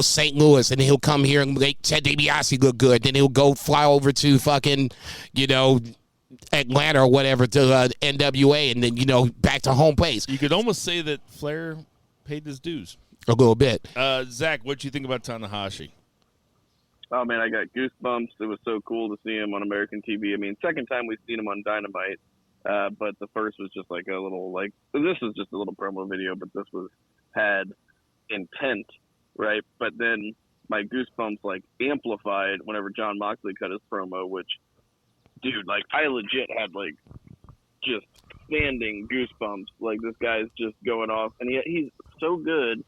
St. Louis, and he'll come here and make Ted DiBiase look good. Then he'll go fly over to fucking, Atlanta or whatever to NWA, and then, back to home base. You could almost say that Flair paid his dues. A little bit. Zach, what do you think about Tanahashi? Oh, man, I got goosebumps. It was so cool to see him on American TV. I mean, second time we've seen him on Dynamite, but the first was just like a little, this was just a little promo video, but this had intent, right? But then my goosebumps, amplified whenever Jon Moxley cut his promo, which, dude, I legit had, just standing goosebumps. This guy's just going off, and he's so good.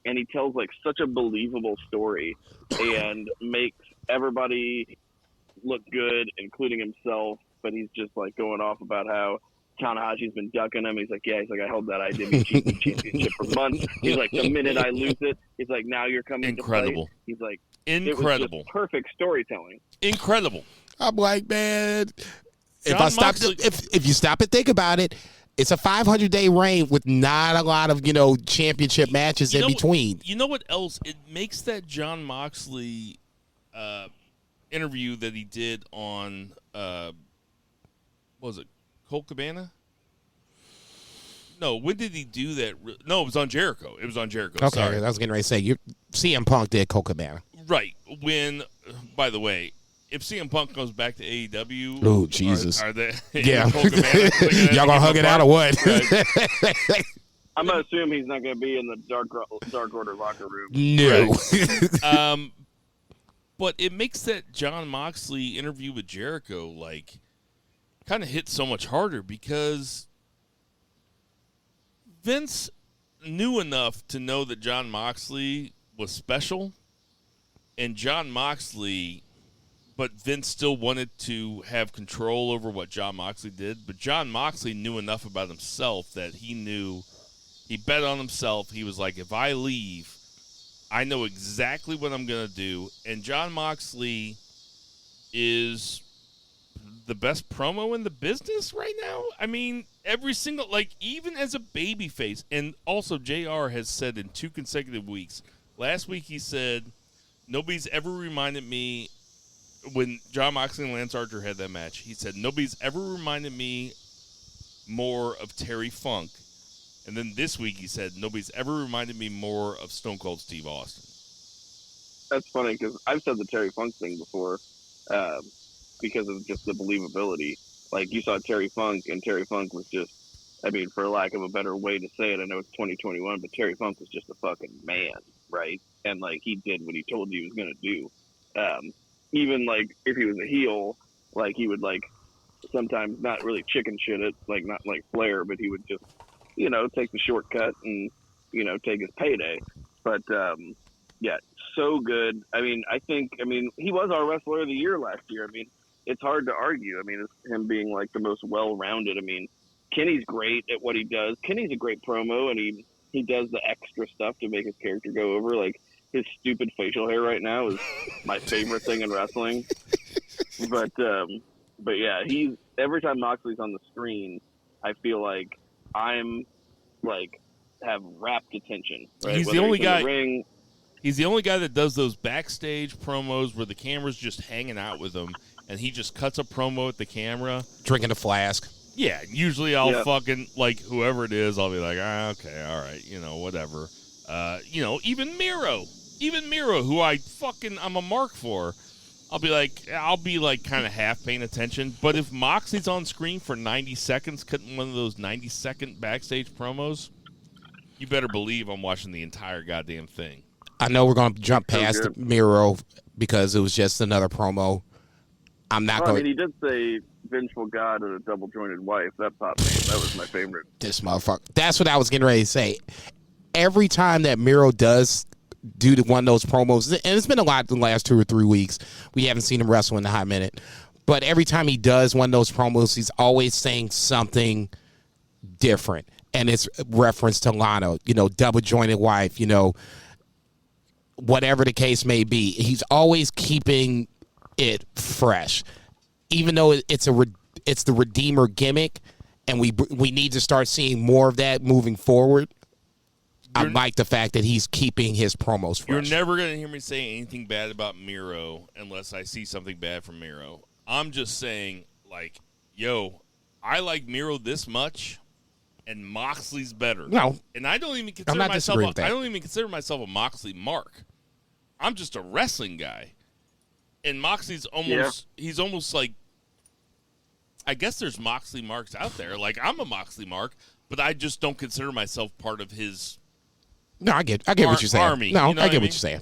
And he tells such a believable story and makes everybody look good, including himself. But he's just going off about how Tanahashi's been ducking him. He's like, I held that IWGP championship for months. He's like, the minute I lose it, he's like, now you're coming Incredible. to play. He's like, incredible. It was just perfect storytelling. Incredible. I'm like, man, Jon if you stop and think about it, it's a 500-day reign with not a lot of, championship matches in between. You know what else? It makes that Jon Moxley interview that he did on, what was it, Colt Cabana? No, when did he do that? No, it was on Jericho. Okay, sorry. I was getting ready to say, CM Punk did Colt Cabana. Right. When, by the way, if CM Punk goes back to AEW, oh Jesus, are they? Yeah, y'all gonna hug it out or what? Right. I'm gonna assume he's not gonna be in the Dark Order locker room. No. Right. But it makes that Jon Moxley interview with Jericho kind of hit so much harder because Vince knew enough to know that Jon Moxley was special, and Jon Moxley. But Vince still wanted to have control over what Jon Moxley did. But Jon Moxley knew enough about himself that he bet on himself. He was like, if I leave, I know exactly what I'm going to do. And Jon Moxley is the best promo in the business right now. I mean, every single, even as a babyface. And also, JR has said in 2 consecutive weeks. Last week he said, nobody's ever reminded me. When Jon Moxley and Lance Archer had that match, he said, nobody's ever reminded me more of Terry Funk. And then this week he said, nobody's ever reminded me more of Stone Cold Steve Austin. That's funny because I've said the Terry Funk thing before because of just the believability. You saw Terry Funk, and Terry Funk was just, for lack of a better way to say it, I know it's 2021, but Terry Funk was just a fucking man, right? And, he did what he told you he was going to do. Even if he was a heel, he would sometimes not really chicken shit it, not like Flair, but he would just, take the shortcut and, take his payday. But, yeah, so good. I think he was our Wrestler of the Year last year. It's hard to argue. It's him being the most well-rounded. Kenny's great at what he does. Kenny's a great promo, and he does the extra stuff to make his character go over. His stupid facial hair right now is my favorite thing in wrestling. But yeah, every time Moxley's on the screen, I feel like I'm have rapt attention. Right? He's Whether the only in the guy. ring, He's the only guy that does those backstage promos where the camera's just hanging out with him, and he just cuts a promo at the camera, Drinking a flask. Yeah, usually I'll fucking, whoever it is, I'll be like, okay, all right, whatever. Even Miro, who I'm a mark for, I'll be kind of half paying attention. But if Moxley's on screen for 90 seconds, cutting one of those 90-second backstage promos, you better believe I'm watching the entire goddamn thing. I know we're going to jump past Miro because it was just another promo. I'm not going. He did say vengeful god and a double jointed wife. That popped me. That was my favorite. This motherfucker. That's what I was getting ready to say. Every time that Miro does do one of those promos, and it's been a lot in the last 2 or 3 weeks, we haven't seen him wrestle in a hot minute. But every time he does one of those promos, he's always saying something different. And it's reference to Lana, double jointed wife, whatever the case may be. He's always keeping it fresh. Even though it's the Redeemer gimmick, and we need to start seeing more of that moving forward. I like the fact that he's keeping his promos fresh. You're never going to hear me say anything bad about Miro unless I see something bad from Miro. I'm just saying, I like Miro this much, and Moxley's better. No, and I don't even consider I'm not disagreeing with that. I don't even consider myself a Moxley mark. I'm just a wrestling guy, and Moxley's he's almost like. I guess there's Moxley marks out there. Like, I'm a Moxley mark, but I just don't consider myself part of his. No, I get what you're saying. Army, no, I get what you're saying.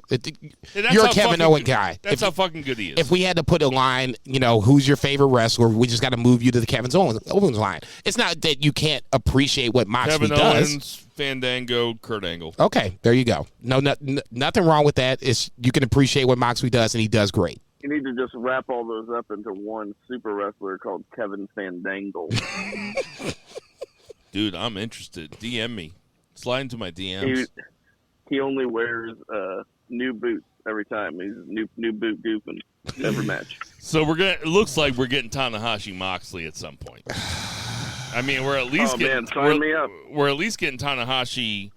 You're a Kevin Owens guy. That's how fucking good he is. If we had to put a line, who's your favorite wrestler, we just got to move you to the Kevin Owens line. It's not that you can't appreciate what Moxley Kevin does. Owens, Fandango, Kurt Angle. Okay, there you go. No, nothing wrong with that. You can appreciate what Moxley does, and he does great. You need to just wrap all those up into one super wrestler called Kevin Fandango. Dude, I'm interested. DM me. Slide into my DMs. He only wears new boots every time. He's new boot goofing every match. So it looks like we're getting Tanahashi Moxley at some point. I mean, we're at least sign me up. We're at least getting Tanahashi.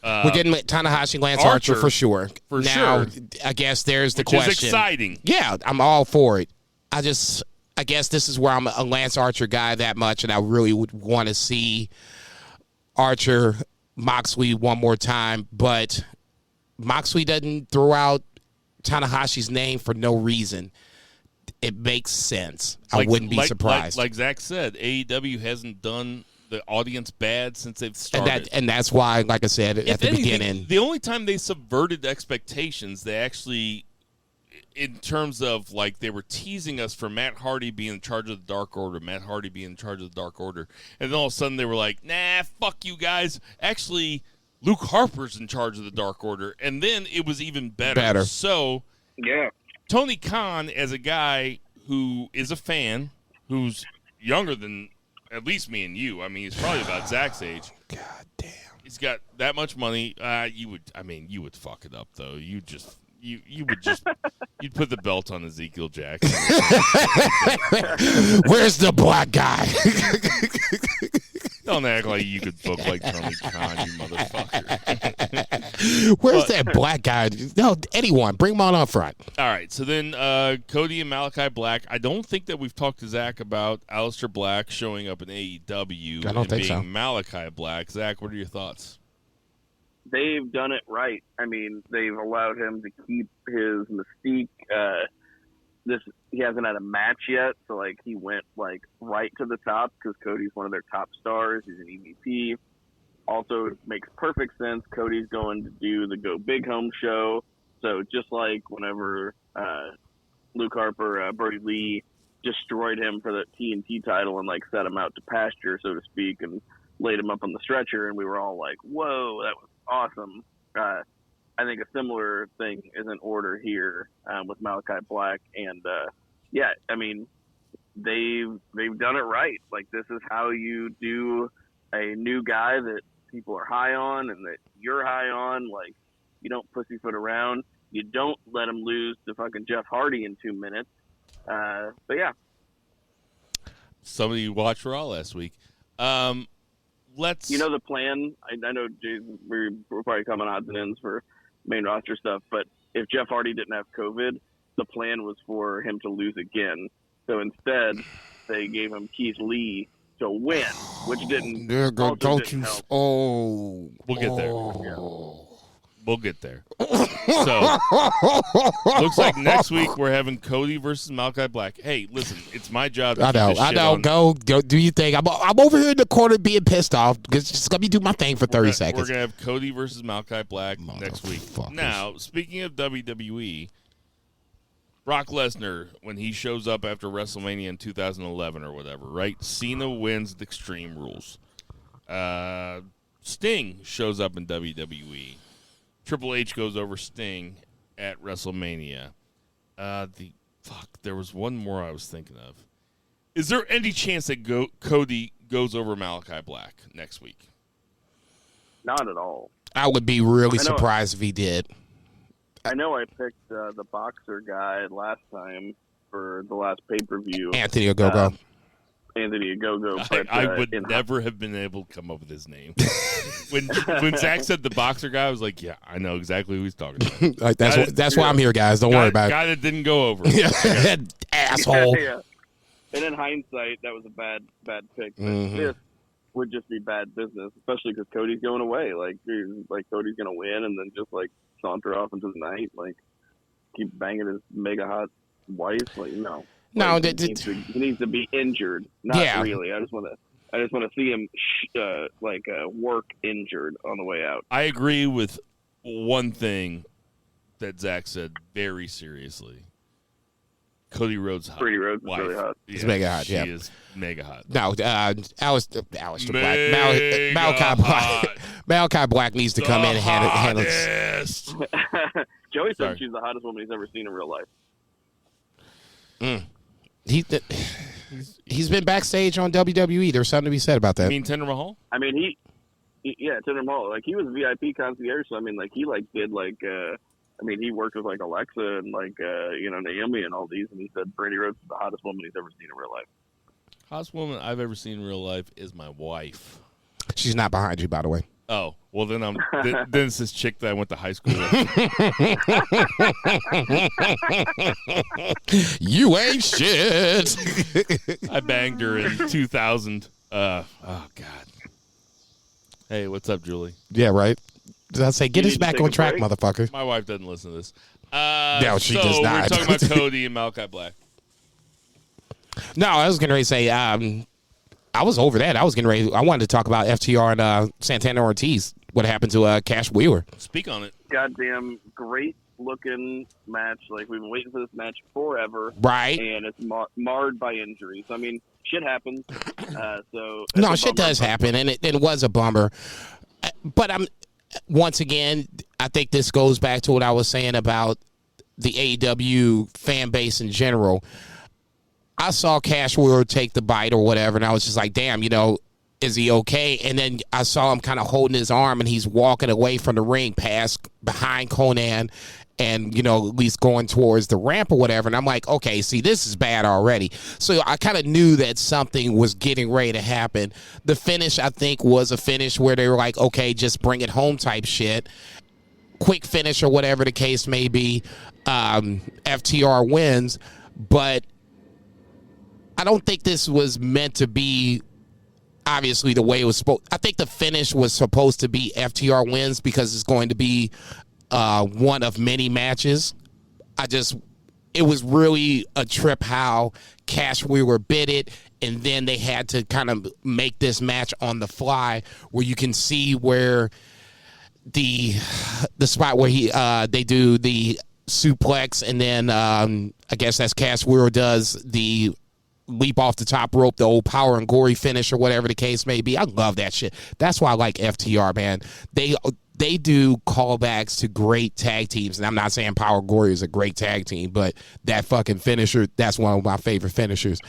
We're getting Tanahashi Lance Archer for sure. Now, I guess there's the question. Which is exciting. Yeah, I'm all for it. I guess this is where I'm a Lance Archer guy that much, and I really would want to see Archer Moxley one more time, but Moxley doesn't throw out Tanahashi's name for no reason. It makes sense. I wouldn't be surprised. Like Zack said, AEW hasn't done the audience bad since they've started. And that's why, like I said at the beginning. The only time they subverted expectations, they actually, in terms of they were teasing us for Matt Hardy being in charge of the Dark Order, and then all of a sudden they were like, nah, fuck you guys. Actually, Luke Harper's in charge of the Dark Order, and then it was even better. So, yeah, Tony Khan, as a guy who is a fan, who's younger than at least me and you. I mean, he's probably about Zach's age. God damn. He's got that much money. You would fuck it up though. You'd put the belt on Ezekiel Jackson. Where's the black guy? Don't act like you could book like Tony Khan, you motherfucker. Where's that black guy? No, anyone. Bring him on up front. All right, so then Cody and Malachi Black. I don't think that we've talked to Zach about Aleister Black showing up in AEW and being Malachi Black. Zach, what are your thoughts? They've done it right. I mean, they've allowed him to keep his mystique. He hasn't had a match yet, so he went right to the top because Cody's one of their top stars. He's an EVP. Also, it makes perfect sense. Cody's going to do the Go Big Home show. So just like whenever Luke Harper, Brody Lee destroyed him for the TNT title and set him out to pasture, so to speak, and laid him up on the stretcher, and we were all like, "Whoa, that was awesome." I think a similar thing is in order here with Malachi Black, and I mean, they've done it right. This is how you do a new guy that people are high on and that you're high on. You don't pussyfoot around. You don't let him lose to fucking Jeff Hardy in 2 minutes. But yeah, somebody watched Raw last week. The plan. I know, Jason, we're probably coming odds and ends for main roster stuff, but if Jeff Hardy didn't have COVID, the plan was for him to lose again. So instead, they gave him Keith Lee to win, which didn't. We'll get there. We'll get there. So, looks like next week we're having Cody versus Malachi Black. Hey, listen, it's my job. I know. Go. Do you think I'm over here in the corner being pissed off because just let me do my thing for 30 seconds. We're gonna have Cody versus Malachi Black next week. Now, speaking of WWE, Brock Lesnar, when he shows up after WrestleMania in 2011 or whatever, right? Cena wins the Extreme Rules. Sting shows up in WWE. Triple H goes over Sting at WrestleMania. There was one more I was thinking of. Is there any chance that Cody goes over Malachi Black next week? Not at all. I would be really surprised if he did. I know I picked the boxer guy last time for the last pay-per-view. Anthony Ogogo. Anthony Ogogo. But, I would never have been able to come up with his name. when Zack said the boxer guy, I was like, yeah, I know exactly who he's talking about. Like that's why I'm here, guys. Don't worry about it. Guy that didn't go over. Asshole. Yeah. And in hindsight, that was a bad pick. But this would just be bad business, especially because Cody's going away. Like Cody's going to win and then just like saunter off into the night, like keep banging his mega hot wife. Like no, he needs to be injured. Not really. I just want to see him work injured on the way out. I agree with one thing that Zack said very seriously. Cody Rhodes hot. Cody Rhodes is really hot. He's mega hot, She is mega hot. No, Alistair Black. Malachi Black needs to come in and handle it. Joey said she's the hottest woman he's ever seen in real life. He's been backstage on WWE. There's something to be said about that. You mean Jinder Mahal? I mean, Jinder Mahal. Like, he was VIP concierge, so I mean, like, he did he worked with like Alexa and Naomi and all these, and he said Brady Rhodes is the hottest woman he's ever seen in real life. Hottest woman I've ever seen in real life is my wife. She's not behind you, by the way. Oh, well then then it's this chick that I went to high school with. You ain't shit. I banged her in 2000. Oh God. Hey, what's up, Julie? Yeah, right. Did I say, get us back on track, motherfucker? My wife doesn't listen to this. No, she does not. We're talking about Cody and Malachi Black. No, I was going to say, I was over that. I wanted to talk about FTR and Santana Ortiz. What happened to Cash Wheeler? Speak on it. Goddamn great looking match. Like, we've been waiting for this match forever. Right. And it's marred by injuries. I mean, shit happens. No, shit does happen, and it was a bummer. But once again, I think this goes back to what I was saying about the AEW fan base in general. I saw Cash Wheeler take the bite or whatever, and I was just like, damn, is he okay? And then I saw him kind of holding his arm, and he's walking away from the ring past behind Conan and, at least going towards the ramp or whatever. And I'm like, okay, see, this is bad already. So I kind of knew that something was getting ready to happen. The finish, I think, was a finish where they were like, okay, just bring it home type shit. Quick finish or whatever the case may be. FTR wins. But I don't think this was meant to be obviously the way it was supposed. I think the finish was supposed to be FTR wins because it's going to be one of many matches. It was really a trip how Cash Wheeler bid it, and then they had to kind of make this match on the fly where you can see where the spot where they do the suplex, and then I guess that's Cash Wheeler does the leap off the top rope, the old power and glory finish or whatever the case may be. I love that shit. That's why I like FTR, man. They do callbacks to great tag teams, and I'm not saying Power Glory is a great tag team, but that fucking finisher, that's one of my favorite finishers.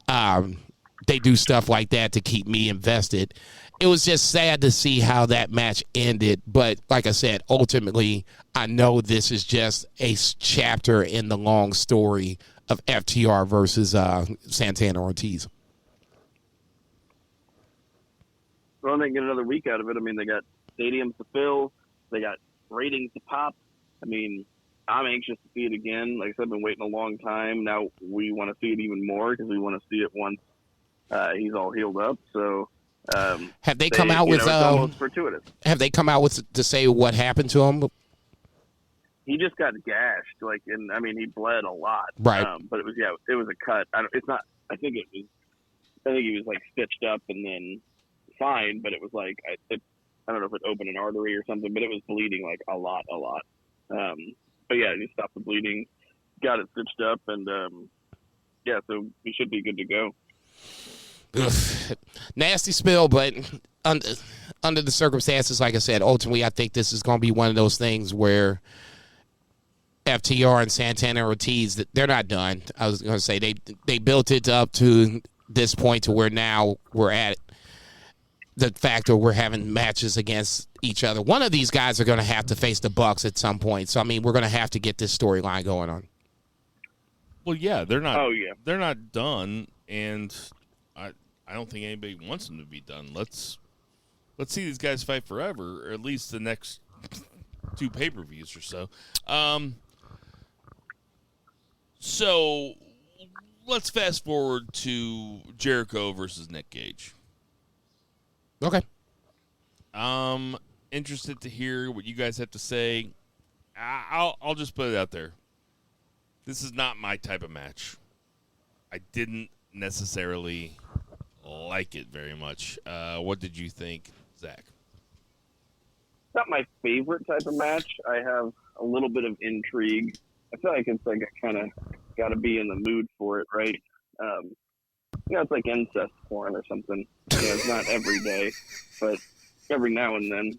They do stuff like that to keep me invested. It was just sad to see how that match ended, but like I said, ultimately, I know this is just a chapter in the long story of FTR versus Santana Ortiz. Well, they can get another week out of it. I mean, they got stadiums to fill. They got ratings to pop. I mean, I'm anxious to see it again. Like I said, I've been waiting a long time. Now we want to see it even more because we want to see it once he's all healed up. So have they come out with it's almost fortuitous. Have they come out with to say what happened to him? He just got gashed, and I mean, he bled a lot. Right. But it was a cut. I think he was like stitched up and then fine, but it was like I don't know if it opened an artery or something, but it was bleeding like a lot. But yeah, he stopped the bleeding. got it stitched up, and yeah, so we should be good to go. Ugh. Nasty spill, but under the circumstances, like I said, ultimately I think this is going to be one of those things where FTR and Santana and Ortiz, they're not done. I was going to say they built it up to this point to where now we're at the fact that we're having matches against each other. One of these guys are going to have to face the Bucks at some point. So, I mean, we're going to have to get this storyline going on. Well, yeah, they're not. Oh, yeah. They're not done, and I don't think anybody wants them to be done. Let's see these guys fight forever, or at least the next 2 pay-per-views or so. So let's fast forward to Jericho versus Nick Gage. Okay. Interested to hear what you guys have to say. I'll just put it out there. This is not my type of match. I didn't necessarily like it very much. What did you think, Zach? Not my favorite type of match. I have a little bit of intrigue. I feel like it's like I kind of got to be in the mood for it, right? It's like incest porn or something. It's not every day, but every now and then.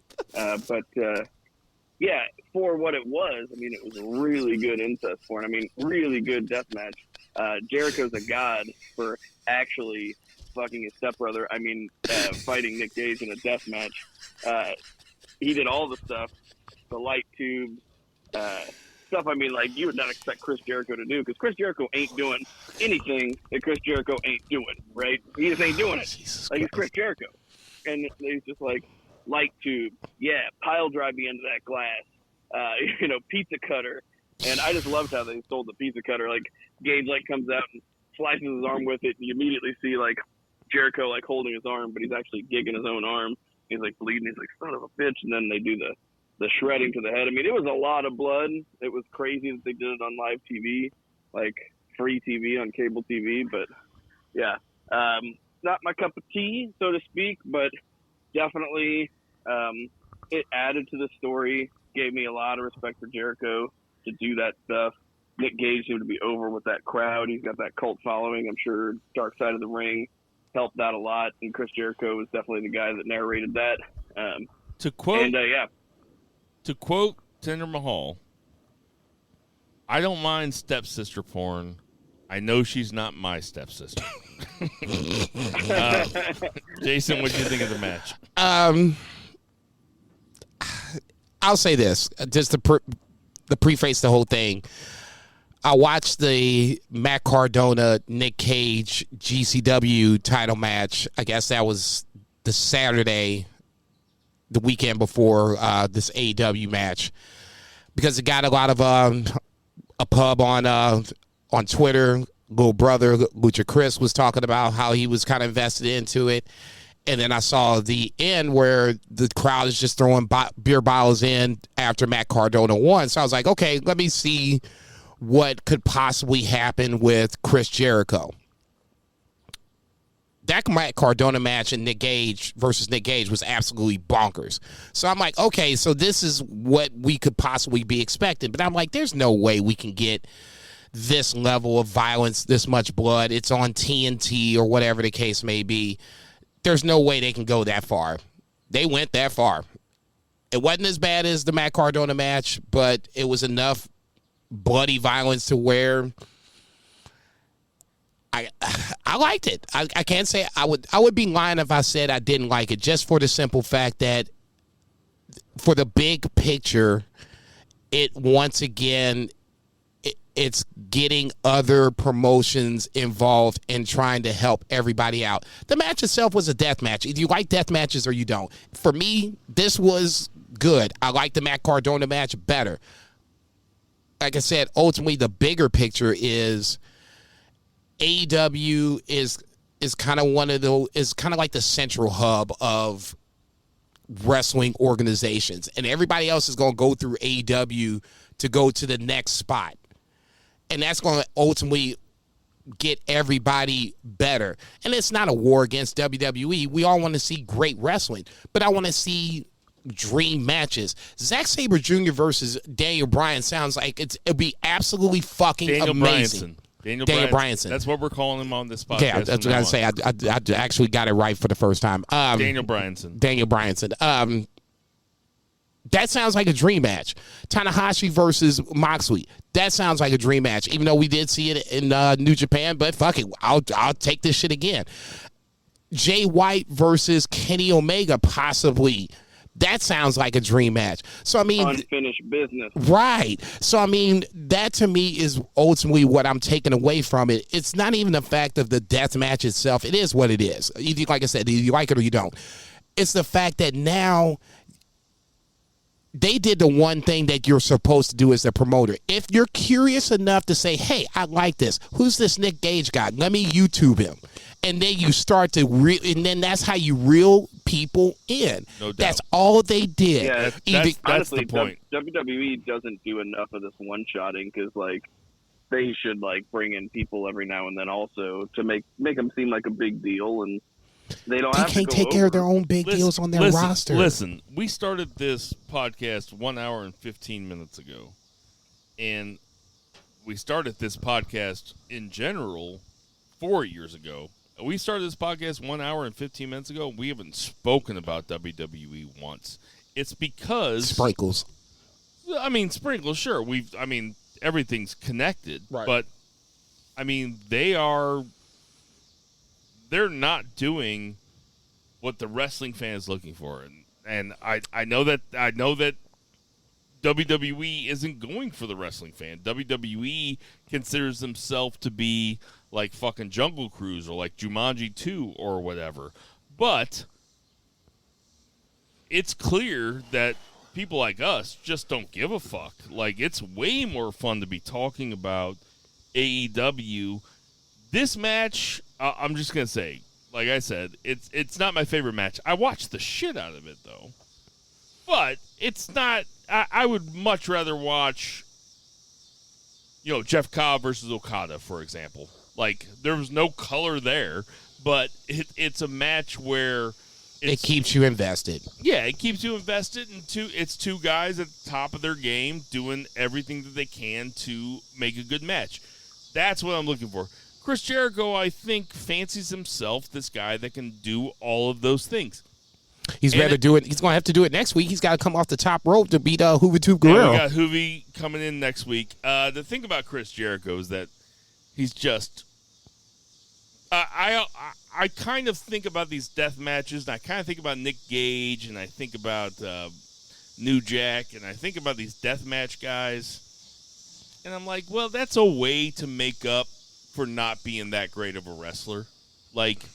Yeah, for what it was, I mean, it was a really good incest porn. I mean, really good death match. Jericho's a god for actually fucking his stepbrother. I mean, fighting Nick Gage in a death match. He did all the stuff, the light tubes, stuff. I mean, like, you would not expect Chris Jericho to do, because Chris Jericho ain't doing anything that Chris Jericho ain't doing, right? He just ain't doing it. Jesus like, Christ. it's Chris Jericho. And he's just like, light tube, yeah, pile drive the end of that glass, pizza cutter. And I just loved how they sold the pizza cutter. Like, Gage, like, comes out and slices his arm with it, and you immediately see, like, Jericho, like, holding his arm, but he's actually gigging his own arm. He's, like, bleeding. He's like, son of a bitch. And then they do the shredding to the head. I mean, it was a lot of blood. It was crazy that they did it on live TV, like free TV on cable TV. But, yeah, not my cup of tea, so to speak, but definitely it added to the story, gave me a lot of respect for Jericho to do that stuff. Nick Gage seemed to be over with that crowd. He's got that cult following. I'm sure Dark Side of the Ring helped out a lot, and Chris Jericho was definitely the guy that narrated that. To quote, yeah. To quote Jinder Mahal, I don't mind stepsister porn. I know she's not my stepsister. Jason, what do you think of the match? I'll say this, just to preface the whole thing. I watched the Matt Cardona, Nick Gage, GCW title match. I guess that was the Saturday, the weekend before this AEW match, because it got a lot of a pub on Twitter. Little brother Lucha Chris was talking about how he was kind of invested into it. And then I saw the end where the crowd is just throwing beer bottles in after Matt Cardona won. So I was like, okay, let me see what could possibly happen with Chris Jericho. That Matt Cardona match and Nick Gage versus Nick Gage was absolutely bonkers. So I'm like, okay, so this is what we could possibly be expecting. But I'm like, there's no way we can get this level of violence, this much blood. It's on TNT or whatever the case may be. There's no way they can go that far. They went that far. It wasn't as bad as the Matt Cardona match, but it was enough bloody violence to where I liked it. I can't say I would be lying if I said I didn't like it, just for the simple fact that for the big picture, it once again it's getting other promotions involved and trying to help everybody out. The match itself was a death match. Either you like death matches or you don't. For me, this was good. I like the Matt Cardona match better. Like I said, ultimately the bigger picture is AEW is kind of one of those, is kind of like the central hub of wrestling organizations, and everybody else is going to go through AEW to go to the next spot, and that's going to ultimately get everybody better. And it's not a war against WWE. We all want to see great wrestling, but I want to see dream matches. Zack Saber Jr. versus Daniel Bryan sounds like it'd be absolutely fucking amazing. Daniel Bryanson. That's what we're calling him on this podcast. Yeah, that's what I say. I actually got it right for the first time. Daniel Bryanson. That sounds like a dream match. Tanahashi versus Moxley. That sounds like a dream match. Even though we did see it in New Japan, but fuck it, I'll take this shit again. Jay White versus Kenny Omega, possibly. That sounds like a dream match. So, I mean... Unfinished business. Right. So, I mean, that to me is ultimately what I'm taking away from it. It's not even the fact of the death match itself. It is what it is. Like I said, you like it or you don't. It's the fact that now they did the one thing that you're supposed to do as a promoter. If you're curious enough to say, hey, I like this. Who's this Nick Gage guy? Let me YouTube him. And then you start to and then that's how you reel people in. No doubt. That's all they did. Yeah, that's honestly, the point. WWE doesn't do enough of this one-shotting because, like, they should, like, bring in people every now and then also to make them seem like a big deal, and they don't have to can't go take care over. of their own big deals on their roster. Listen, we started this podcast 1 hour and 15 minutes ago, and we started this podcast in general 4 years ago. We started this podcast 1 hour and 15 minutes ago. We haven't spoken about WWE once. It's because Sprinkles. I mean, sprinkles, sure. Everything's connected, right. But I mean, they're not doing what the wrestling fan is looking for, and I know that WWE isn't going for the wrestling fan. WWE considers themselves to be like fucking Jungle Cruise or like Jumanji 2 or whatever. But it's clear that people like us just don't give a fuck. Like, it's way more fun to be talking about AEW. This match, I'm just going to say, like I said, it's not my favorite match. I watched the shit out of it, though. But it's not... I would much rather watch, Jeff Cobb versus Okada, for example. Like, there was no color there, but it's a match where it keeps you invested. Yeah, it keeps you invested, and it's two guys at the top of their game doing everything that they can to make a good match. That's what I'm looking for. Chris Jericho, I think, fancies himself this guy that can do all of those things. He's going to have to do it next week. He's got to come off the top rope to beat Juventud Guerrero. We got Juvi coming in next week. The thing about Chris Jericho is that he's just... I kind of think about these death matches, and I kind of think about Nick Gage, and I think about New Jack, and I think about these death match guys, and I'm like, well, that's a way to make up for not being that great of a wrestler. Like,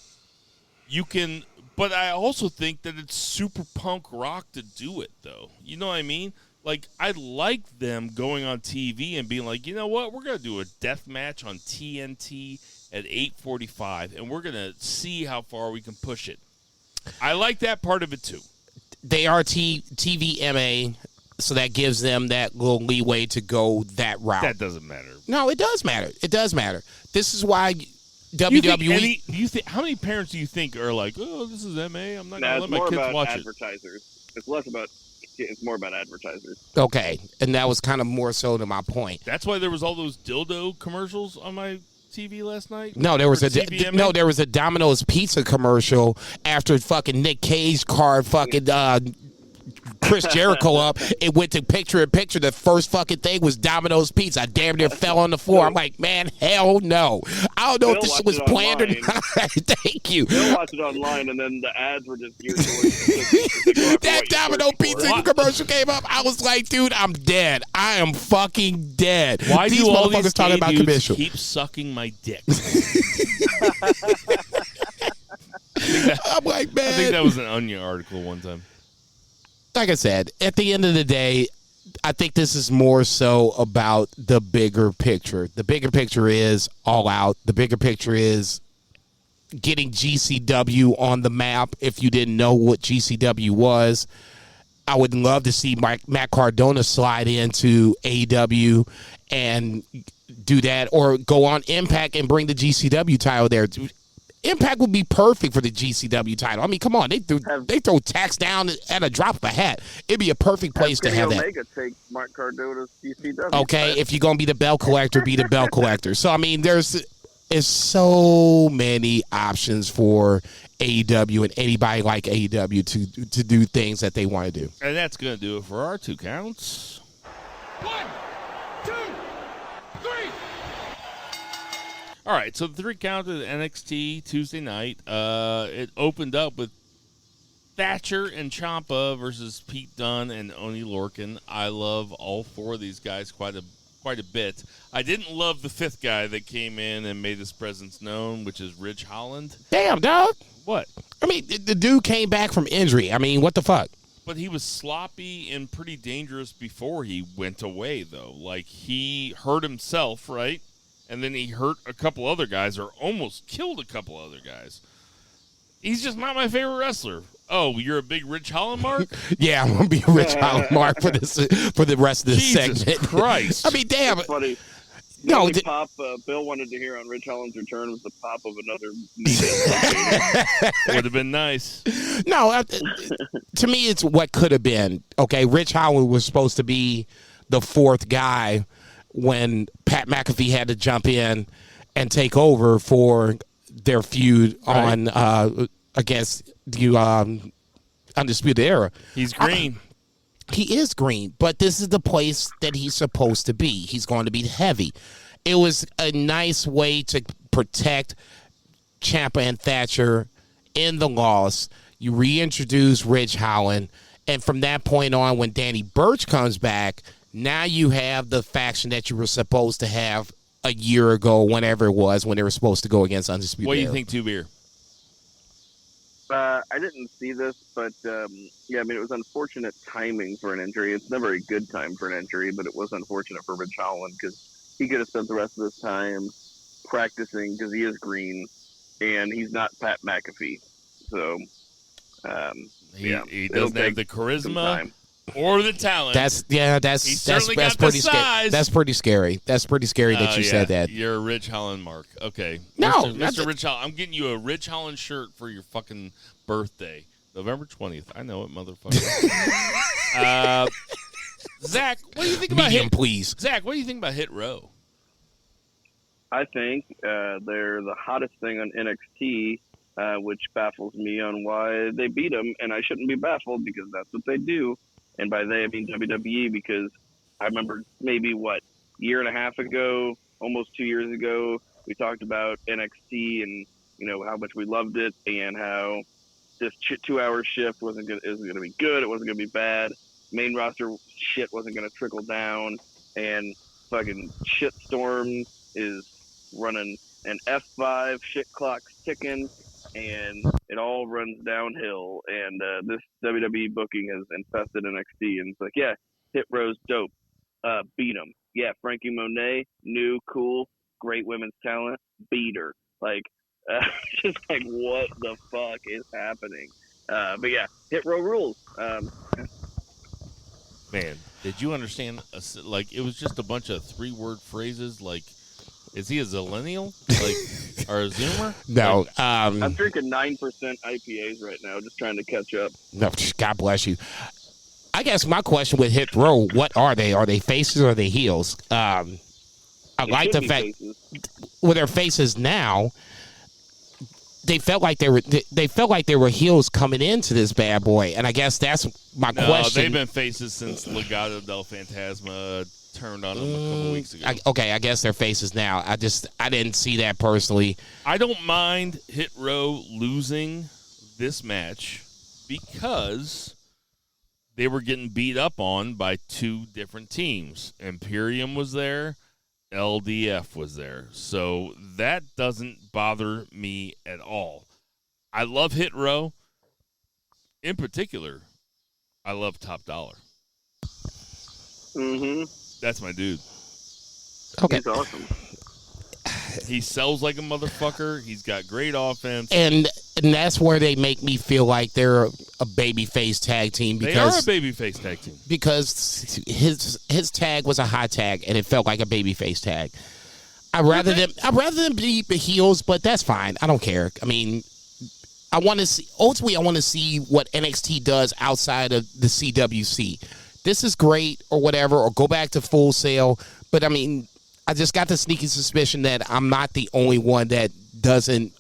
you can... But I also think that it's super punk rock to do it, though. You know what I mean? Like, I like them going on TV and being like, you know what? We're going to do a death match on TNT at 8:45, and we're going to see how far we can push it. I like that part of it, too. They are TVMA, so that gives them that little leeway to go that route. That doesn't matter. No, it does matter. It does matter. This is why... WWE. How many parents do you think are like, oh, this is MA? I'm not going to let my kids watch advertisers. It's more about advertisers. Okay, and that was kind of more so to my point. That's why there was all those dildo commercials on my TV last night. No, there was a Domino's pizza commercial after fucking Nick Cage card fucking Chris Jericho up. It went to picture in picture. The first fucking thing was Domino's Pizza. I damn near fell on the floor. I'm like, man, hell no. I don't know if this shit was planned or not. Thank you. They'll watch it online, and then the ads were just geared towards that Domino Pizza commercial came up. I was like, dude, I'm dead. I am fucking dead. Why these do all motherfuckers these talking about commercial? Keep sucking my dick. I'm like, man. I think that was an Onion article one time. Like I said, at the end of the day, I think this is more so about the bigger picture. The bigger picture is All Out. The bigger picture is getting GCW on the map. If you didn't know what GCW was, I would love to see Matt Cardona slide into AEW and do that, or go on Impact and bring the GCW title there. Impact would be perfect for the GCW title. I mean, come on, they throw tax down at a drop of a hat. It'd be a perfect place to have that. Omega take Mark Cardona's GCW. Okay, if you're gonna be the belt collector, be the belt collector. So I mean, there's so many options for AEW and anybody like AEW to do things that they want to do. And that's gonna do it for our 2 counts. 1, 2, 3. All right, so the 3 count of NXT Tuesday night. It opened up with Thatcher and Champa versus Pete Dunne and Oney Lorcan. I love all 4 of these guys quite a bit. I didn't love the 5th guy that came in and made his presence known, which is Ridge Holland. Damn, dog. What? I mean, the dude came back from injury. I mean, what the fuck? But he was sloppy and pretty dangerous before he went away, though. Like, he hurt himself, right? And then he hurt a couple other guys or almost killed a couple other guys. He's just not my favorite wrestler. Oh, you're a big Ridge Holland mark? Yeah, I'm gonna be a Ridge Holland mark for the rest of this Jesus segment. Christ! I mean, damn. It's funny. The only pop Bill wanted to hear on Ridge Holland's return was the pop of another. Would have been nice. No, to me, it's what could have been. Okay, Ridge Holland was supposed to be the 4th guy when Pat McAfee had to jump in and take over for their feud on against the Undisputed Era. He's green. He is green, but this is the place that he's supposed to be. He's going to be heavy. It was a nice way to protect Champa and Thatcher in the loss. You reintroduce Ridge Holland, and from that point on, when Danny Burch comes back, now you have the faction that you were supposed to have a year ago, whenever it was, when they were supposed to go against Undisputed What do you Era. think, 2Beer? I didn't see this, but yeah, I mean, it was unfortunate timing for an injury. It's never a good time for an injury, but it was unfortunate for Ridge Holland because he could have spent the rest of his time practicing because he is green and he's not Pat McAfee. So, He doesn't have the charisma or the talent. That's pretty scary. That's pretty scary. That's pretty scary that you said that. You're a Ridge Holland mark. Okay. No, Mr. Ridge Holland. I'm getting you a Ridge Holland shirt for your fucking birthday. November 20th. I know it, motherfucker. Zach, what do you think about please. Zach, what do you think about Hit Row? I think they're the hottest thing on NXT, which baffles me on why they beat them, and I shouldn't be baffled because that's what they do. And by they, I mean WWE, because I remember maybe, year and a half ago, almost 2 years ago, we talked about NXT and, how much we loved it and how this 2-hour shift isn't going to be good. It wasn't going to be bad. Main roster shit wasn't going to trickle down. And fucking Shitstorm is running an F5, shit clock's ticking, and it all runs downhill. And this WWE booking has infested NXT. And it's like, yeah, Hit Row's dope. Beat them. Yeah, Frankie Monet, new, cool, great women's talent. Beat her. Like, just like, what the fuck is happening? But yeah, Hit Row rules. Man, did you understand? It was just a bunch of 3-word phrases. Like, is he a zillennial? Or a Zoomer? No. I'm drinking 9% IPAs right now, just trying to catch up. No, God bless you. I guess my question with Hit Row, what are they? Are they faces or are they heels? I like the fact with their faces now. They felt like they were heels coming into this bad boy, and I guess that's my question. They've been faces since Legado del Fantasma turned on them a couple weeks ago. I guess they're faces now. I didn't see that personally. I don't mind Hit Row losing this match because they were getting beat up on by 2 different teams. Imperium was there. LDF was there. So that doesn't bother me at all. I love Hit Row. In particular, I love Top Dollar. Mm-hmm. That's my dude. Okay. He's awesome. He sells like a motherfucker. He's got great offense. And that's where they make me feel like they're a babyface tag team. Because they are a babyface tag team. Because his tag was a hot tag, and it felt like a babyface tag. I'd rather them be the heels, but that's fine. I don't care. I mean, I want to see what NXT does outside of the CWC. This is great or whatever, or go back to Full Sail. But I mean, I just got the sneaky suspicion that I'm not the only one that doesn't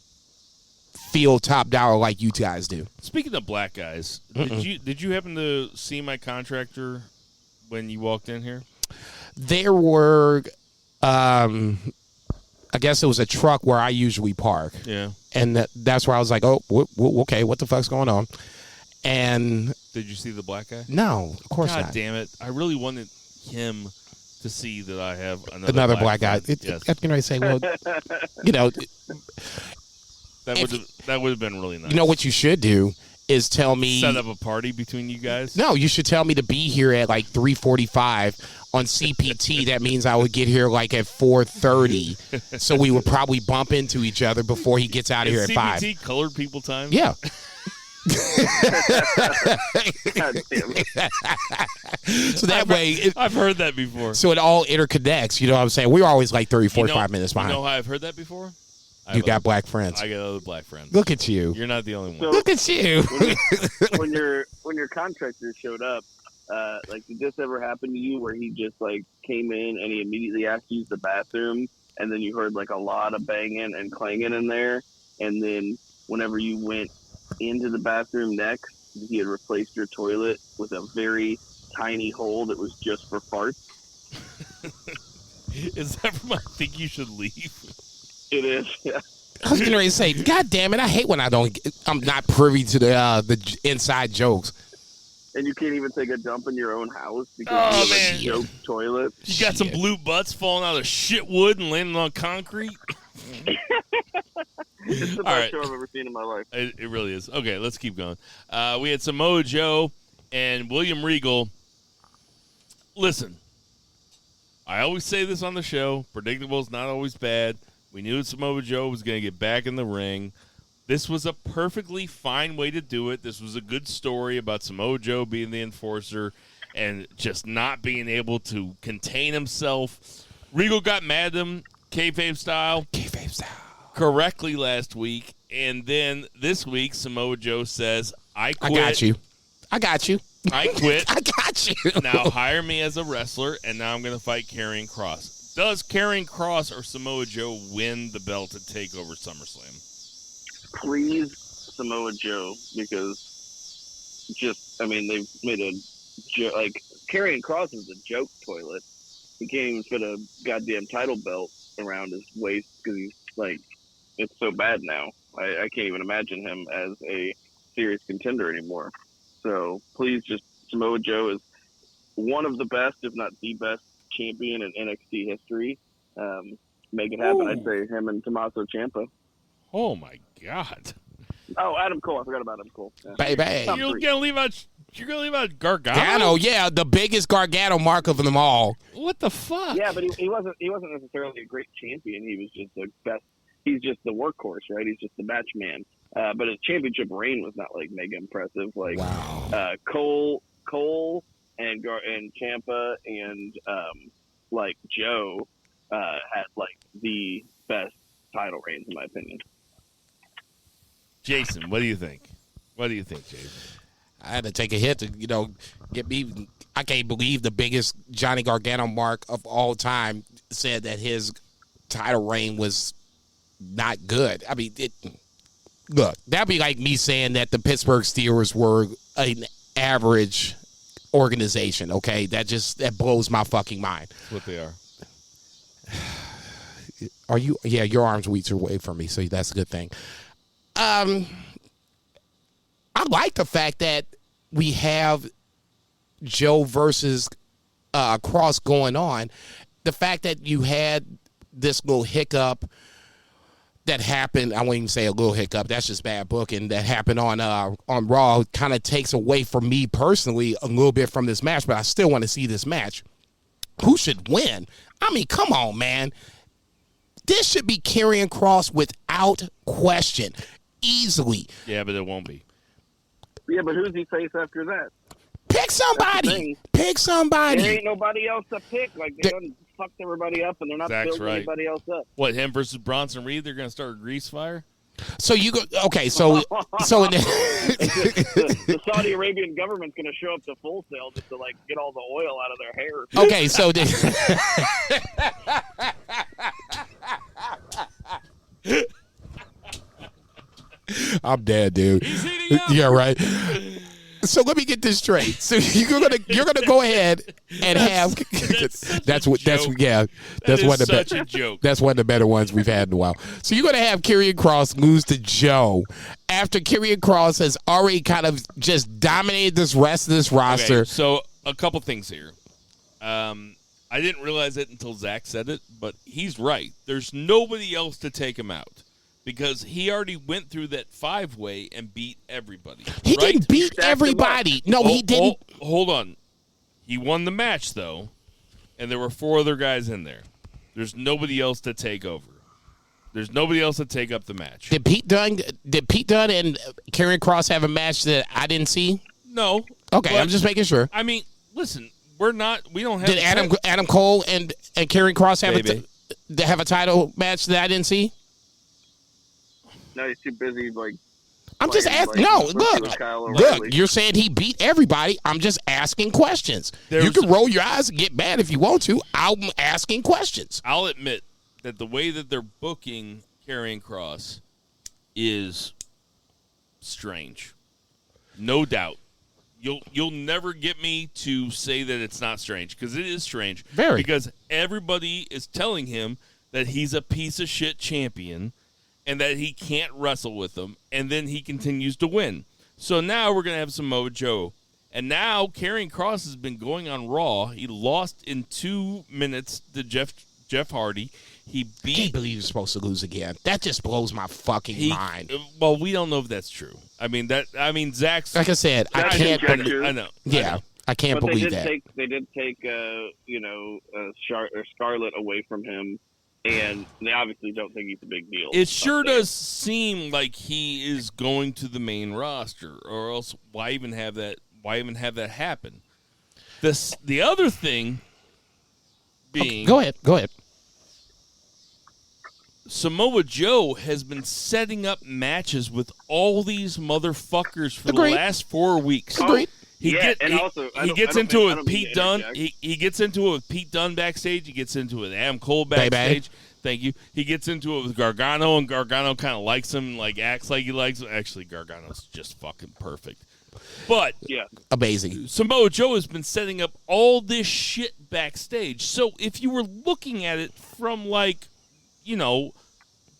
feel top dollar like you guys do. Speaking of black guys, did you happen to see my contractor when you walked in here? There were, I guess it was a truck where I usually park. Yeah. And that's where I was like, oh, okay, what the fuck's going on? And did you see the black guy? No, of course not. God damn it. I really wanted him to see that I have another black guy. Yes. I was going to say, well, you know. That would have been really nice. You know what you should do is tell me. Set up a party between you guys? No, you should tell me to be here at like 3:45 on CPT. That means I would get here like at 4:30. So we would probably bump into each other before he gets out of here at 5. CPT colored people time? Yeah. God damn it. So that way. I've heard that before. So it all interconnects. You know what I'm saying? We're always like 30, 45 minutes behind. You know how I've heard that before? You got black friends. I got other black friends. Look at you. You're not the only one. So, look at you. when your contractor showed up, like, did this ever happen to you where he just like came in and he immediately asked you to use the bathroom, and then you heard like a lot of banging and clanging in there, and then whenever you went into the bathroom next, he had replaced your toilet with a very tiny hole that was just for farts? Is that from I Think You Should Leave? It is, yeah. I was getting ready to say, God damn it, I hate when I'm not privy to the inside jokes. And you can't even take a dump in your own house because you have a joke toilet. You got some blue butts falling out of shit wood and landing on concrete? It's the best show I've ever seen in my life. It really is. Okay, let's keep going. We had Samoa Joe and William Regal. Listen, I always say this on the show. Predictable is not always bad. We knew Samoa Joe was going to get back in the ring. This was a perfectly fine way to do it. This was a good story about Samoa Joe being the enforcer and just not being able to contain himself. Regal got mad at him, kayfabe style. Correctly last week. And then this week, Samoa Joe says, I quit. I got you. I quit. I got you. Now hire me as a wrestler, and now I'm going to fight Karrion Kross. Does Karrion Kross or Samoa Joe win the belt at TakeOver SummerSlam? Please, Samoa Joe, because they've made a joke. Like, Karrion Kross is a joke toilet. He can't even fit a goddamn title belt around his waist because he's like, it's so bad now. I can't even imagine him as a serious contender anymore. So please, just Samoa Joe is one of the best, if not the best, champion in NXT history. Make it happen. I'd say him and Tommaso Ciampa. Oh my God! Oh, Adam Cole. I forgot about Adam Cole. Yeah. Baby, you're gonna leave out Gargano? Gargano, yeah, the biggest Gargano mark of them all. What the fuck? Yeah, but he wasn't necessarily a great champion. He was just the best. He's just the workhorse, right? He's just the match man. But his championship reign was not like mega impressive. Like Cole and Champa and like Joe had like the best title reigns in my opinion. Jason, what do you think? What do you think, Jason? I had to take a hit to, get me. I can't believe the biggest Johnny Gargano mark of all time said that his title reign was not good. I mean, look, that'd be like me saying that the Pittsburgh Steelers were an average organization, okay? That blows my fucking mind. That's what they are. Are you? Yeah, your arms reach away from me, so that's a good thing. I like the fact that we have Joe versus Cross going on. The fact that you had this little hiccup that happened, I won't even say a little hiccup, that's just bad booking, that happened on Raw kind of takes away from me personally a little bit from this match, but I still want to see this match. Who should win? I mean, come on, man. This should be Karrion Kross without question. Easily. Yeah, but it won't be. Yeah, but who's he face after that? Pick somebody. Pick somebody. There ain't nobody else to pick. Like, they done fucked everybody up, and they're not Zack's building anybody else up. What, him versus Bronson Reed? They're going to start a grease fire? So you go okay. So in The Saudi Arabian government's going to show up to Full Sail just to like get all the oil out of their hair. okay, so I'm dead, dude. Yeah, right. So let me get this straight. So you're gonna go ahead and have that's one of the joke. That's one of the better ones we've had in a while. So you're gonna have Karrion Kross lose to Joe after Karrion Kross has already kind of just dominated this rest of this roster. Okay, so a couple things here. I didn't realize it until Zack said it, but he's right. There's nobody else to take him out. Because he already went through that 5-way and beat everybody. He right? didn't beat everybody. No, he didn't. Hold on. He won the match, though, and there were 4 other guys in there. There's nobody else to take over. There's nobody else to take up the match. Did Pete Dunne and Karrion Kross have a match that I didn't see? No. Okay, I'm just making sure. I mean, listen, we don't have... Did Adam Cole and Karrion Kross have a title match that I didn't see? No, he's too busy. I'm just asking. No, look. You're saying he beat everybody. I'm just asking questions. You can roll your eyes and get mad if you want to. I'm asking questions. I'll admit that the way that they're booking Karrion Kross is strange. No doubt. You'll never get me to say that it's not strange, because it is strange. Very. Because everybody is telling him that he's a piece of shit champion and that he can't wrestle with them, and then he continues to win. So now we're going to have Samoa Joe. And now Karrion Kross has been going on Raw. He lost in 2 minutes to Jeff Hardy. I can't believe you're supposed to lose again. That just blows my fucking mind. Well, we don't know if that's true. I mean, Zack's... Like I said, I can't believe... I know. Yeah, I can't believe that. They did take Scarlett away from him, and they obviously don't think he's a big deal. It sure does seem like he is going to the main roster, or else why even have that happen? The other thing being... Okay, go ahead. Samoa Joe has been setting up matches with all these motherfuckers for the last 4 weeks. Agreed. He gets into it with Pete Dunne. He gets into it with Pete Dunne backstage. He gets into it with Adam Cole backstage. Thank you. He gets into it with Gargano, and Gargano kind of likes him, like acts like he likes him. Actually, Gargano's just fucking perfect. But amazing. Samoa Joe has been setting up all this shit backstage. So if you were looking at it from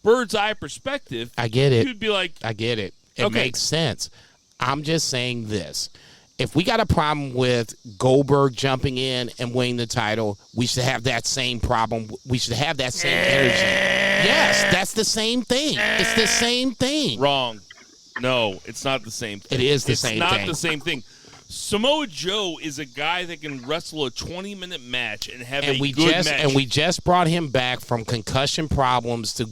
bird's eye perspective, I get it. You'd be like, I get it. It makes sense. I'm just saying this. If we got a problem with Goldberg jumping in and winning the title, we should have that same problem. We should have that same energy. Yes, that's the same thing. It's the same thing. Wrong. No, it's not the same thing. It is the same thing. It's not the same thing. Samoa Joe is a guy that can wrestle a 20-minute match and have a good match. And we just brought him back from concussion problems to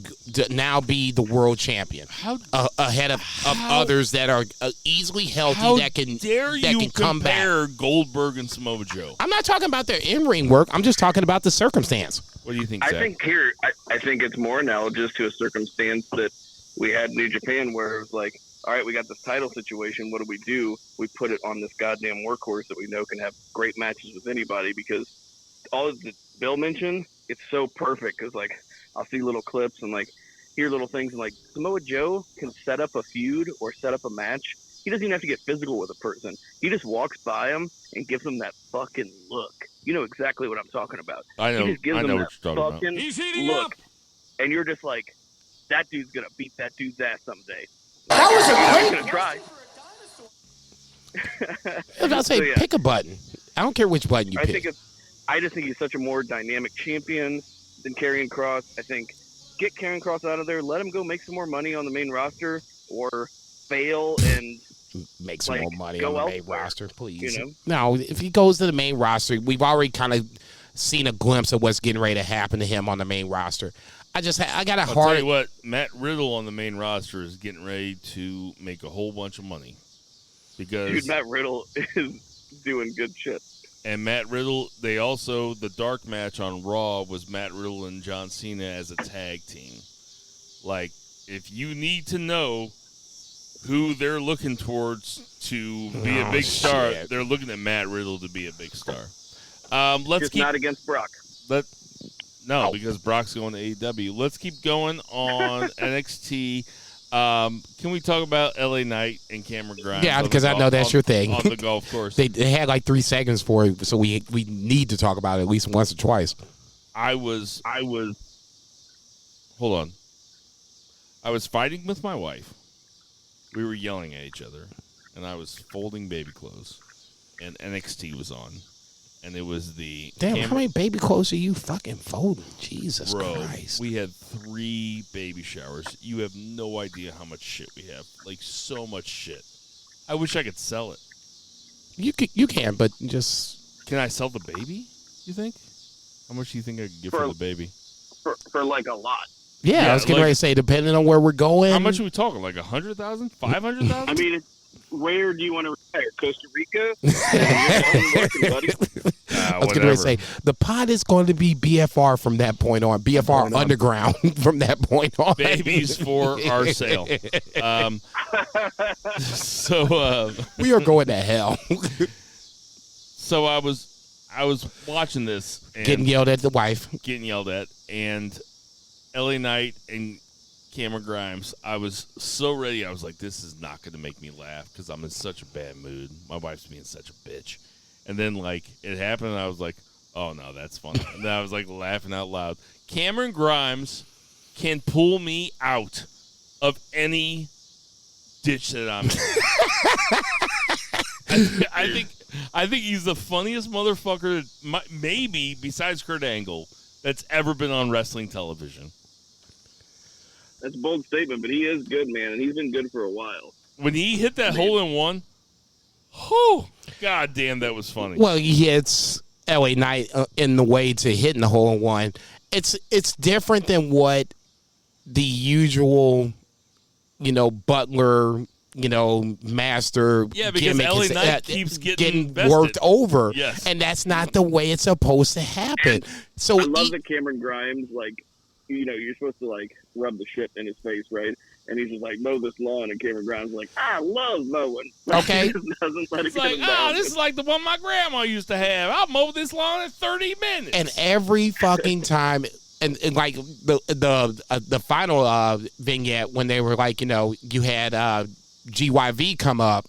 now be the world champion. Ahead of others that are easily healthy that can come back. Compare Goldberg and Samoa Joe? I'm not talking about their in-ring work. I'm just talking about the circumstance. What do you think, Zach? I think it's more analogous to a circumstance that we had in New Japan where it was like, all right, we got this title situation. What do? We put it on this goddamn workhorse that we know can have great matches with anybody, because all that Bill mentioned, it's so perfect. Because, I'll see little clips and, hear little things. And, Samoa Joe can set up a feud or set up a match. He doesn't even have to get physical with a person. He just walks by him and gives them that fucking look. You know exactly what I'm talking about. I know. He just gives them that fucking look. Up. And you're just like, that dude's going to beat that dude's ass someday. That was a I'm going to try. I was about to say, pick a button. I don't care which button you pick. I just think he's such a more dynamic champion than Karrion Kross. I think get Karrion Kross out of there, let him go make some more money on the main roster, or fail and make some more money on the main roster, please. You know? No, if he goes to the main roster, we've already kind of seen a glimpse of what's getting ready to happen to him on the main roster. I got a hard. I'll tell you what, Matt Riddle on the main roster is getting ready to make a whole bunch of money. Because Matt Riddle is doing good shit. And Matt Riddle, the dark match on Raw was Matt Riddle and John Cena as a tag team. Like, if you need to know who they're looking towards to be a big star, they're looking at Matt Riddle to be a big star. Let's keep not against Brock. Because Brock's going to AEW. Let's keep going on NXT. Can we talk about LA Knight and Cameron Grimes? Yeah, because I know that's your thing. On the golf course. They had like 3 seconds for it, so we need to talk about it at least once or twice. I was hold on. I was fighting with my wife. We were yelling at each other, and I was folding baby clothes, and NXT was on. And it was the how many baby clothes are you fucking folding? Jesus Christ. We had 3 baby showers. You have no idea how much shit we have. Like, so much shit. I wish I could sell it. You can, but just... Can I sell the baby, you think? How much do you think I could get for the baby? For like a lot. Yeah, I was getting ready to say, depending on where we're going. How much are we talking? Like 100,000? 500,000? I mean, where do you want to retire? Costa Rica? I was going to say, the pod is going to be BFR from that point on. BFR Underground from that point on. Babies for our sale. We are going to hell. So I was watching this. And getting yelled at the wife. Getting yelled at. And LA Knight and Cameron Grimes, I was so ready. I was like, this is not going to make me laugh because I'm in such a bad mood. My wife's being such a bitch. And then, like, it happened, and I was like, oh, no, that's funny. And then I was, like, laughing out loud. Cameron Grimes can pull me out of any ditch that I'm in. I think he's the funniest motherfucker, maybe, besides Kurt Angle, that's ever been on wrestling television. That's a bold statement, but he is good, man, and he's been good for a while. When he hit that hole-in-one, whew, God damn, that was funny. Well, he hits LA Knight in the way to hitting the hole-in-one. It's different than what the usual, Butler, master because LA Knight keeps getting worked over. Yes. And that's not the way it's supposed to happen. So I love that Cameron Grimes, you're supposed to, rub the shit in his face, right? And he's just like, mow this lawn. And Cameron Grimes is like, I love mowing. Okay. Doesn't let it's like, this is like the one my grandma used to have. I'll mow this lawn in 30 minutes. And every fucking time, and like the final vignette when they were like, you had GYV come up,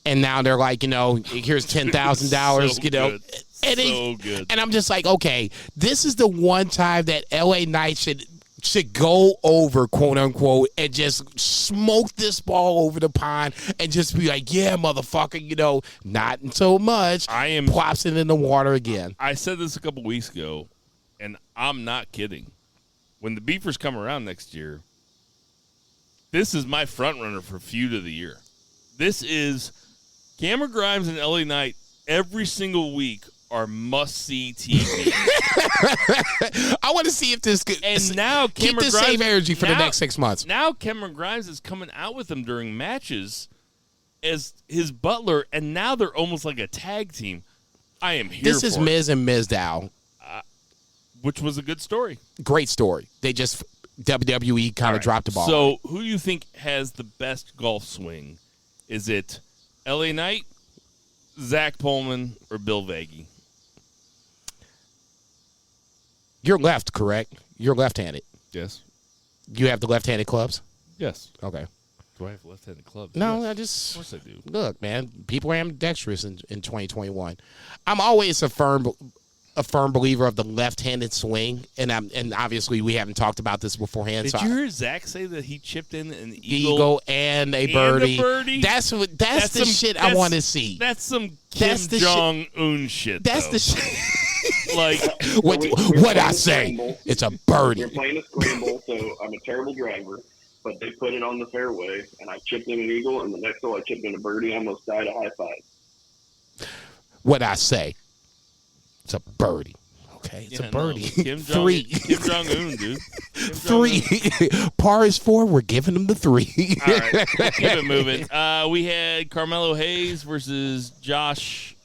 and now they're like, here's $10,000, So good. And I'm just like, okay, this is the one time that LA Knight should go over, quote unquote, and just smoke this ball over the pond and just be like, yeah, motherfucker, not so much. Plops it in the water again. I said this a couple weeks ago, and I'm not kidding. When the Beefers come around next year, this is my front runner for feud of the year. This is Cameron Grimes and LA Knight every single week are must-see TV. I want to see if this could now keep the same energy for the next 6 months. Now Cameron Grimes is coming out with him during matches as his butler, and now they're almost like a tag team. I am here This is for Miz and Mizdow. Which was a good story. Great story. They just, WWE kind of dropped the ball. So who do you think has the best golf swing? Is it LA Knight, Zach Pullman, or Bill Vagey? You're left, correct? You're left-handed. Yes. You have the left-handed clubs? Yes. Okay. Do I have left-handed clubs? No, yes. Of course I do. Look, man, people are ambidextrous in 2021. I'm always a firm believer of the left-handed swing, and obviously we haven't talked about this beforehand. Did you hear Zach say that he chipped in an eagle and a birdie? That's the shit I want to see. That's some Kim Jong-un shit. That's the shit. Like what I say, it's a birdie. We're playing a scramble, so I'm a terrible driver. But they put it on the fairway, and I chipped in an eagle, and the next hole I chipped in a birdie. I almost died a high five. What I say, it's a birdie. Okay, it's a birdie. Three. Kim Jong-un, dude. Three. Par is 4. We're giving them the 3. All right, we'll keep it moving. We had Carmelo Hayes versus Josh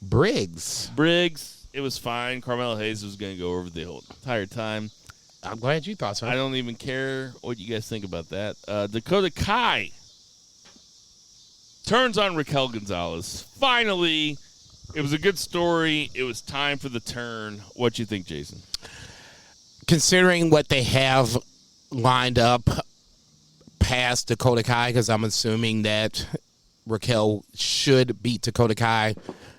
Briggs. It was fine. Carmelo Hayes was going to go over the whole entire time. I'm glad you thought so. I don't even care what you guys think about that. Dakota Kai turns on Raquel Gonzalez. Finally, it was a good story. It was time for the turn. What do you think, Jason? Considering what they have lined up past Dakota Kai, because I'm assuming that Raquel should beat Dakota Kai,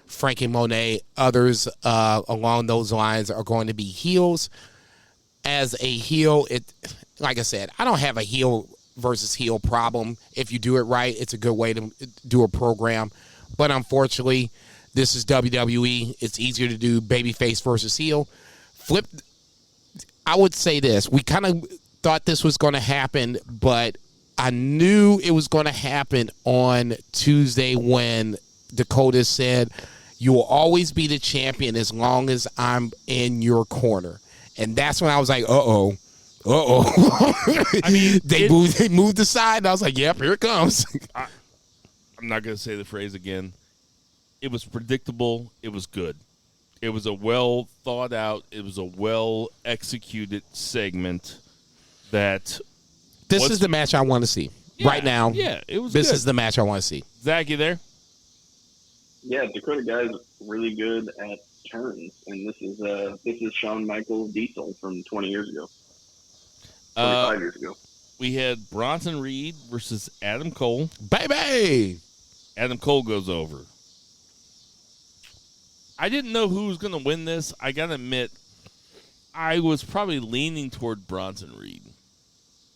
Frankie Monet, others along those lines are going to be heels. As a heel, like I said, I don't have a heel versus heel problem. If you do it right, it's a good way to do a program. But unfortunately, this is WWE. It's easier to do babyface versus heel. I would say this. We kind of thought this was going to happen, but I knew it was going to happen on Tuesday when Dakota said, "You will always be the champion as long as I'm in your corner." And that's when I was like, uh-oh. I mean, they moved aside, and I was like, yep, here it comes. I'm not going to say the phrase again. It was predictable. It was good. It was a well thought out. It was a well executed segment. This is the match I want to see right now. Yeah, it was. This good. is the match I want to see. Zach, you there? Yeah, Dakota Guy's really good at turns, and this is Shawn Michaels Diesel from 20 years ago, 25 years ago. We had Bronson Reed versus Adam Cole. Baby! Adam Cole goes over. I didn't know who was going to win this. I got to admit, I was probably leaning toward Bronson Reed.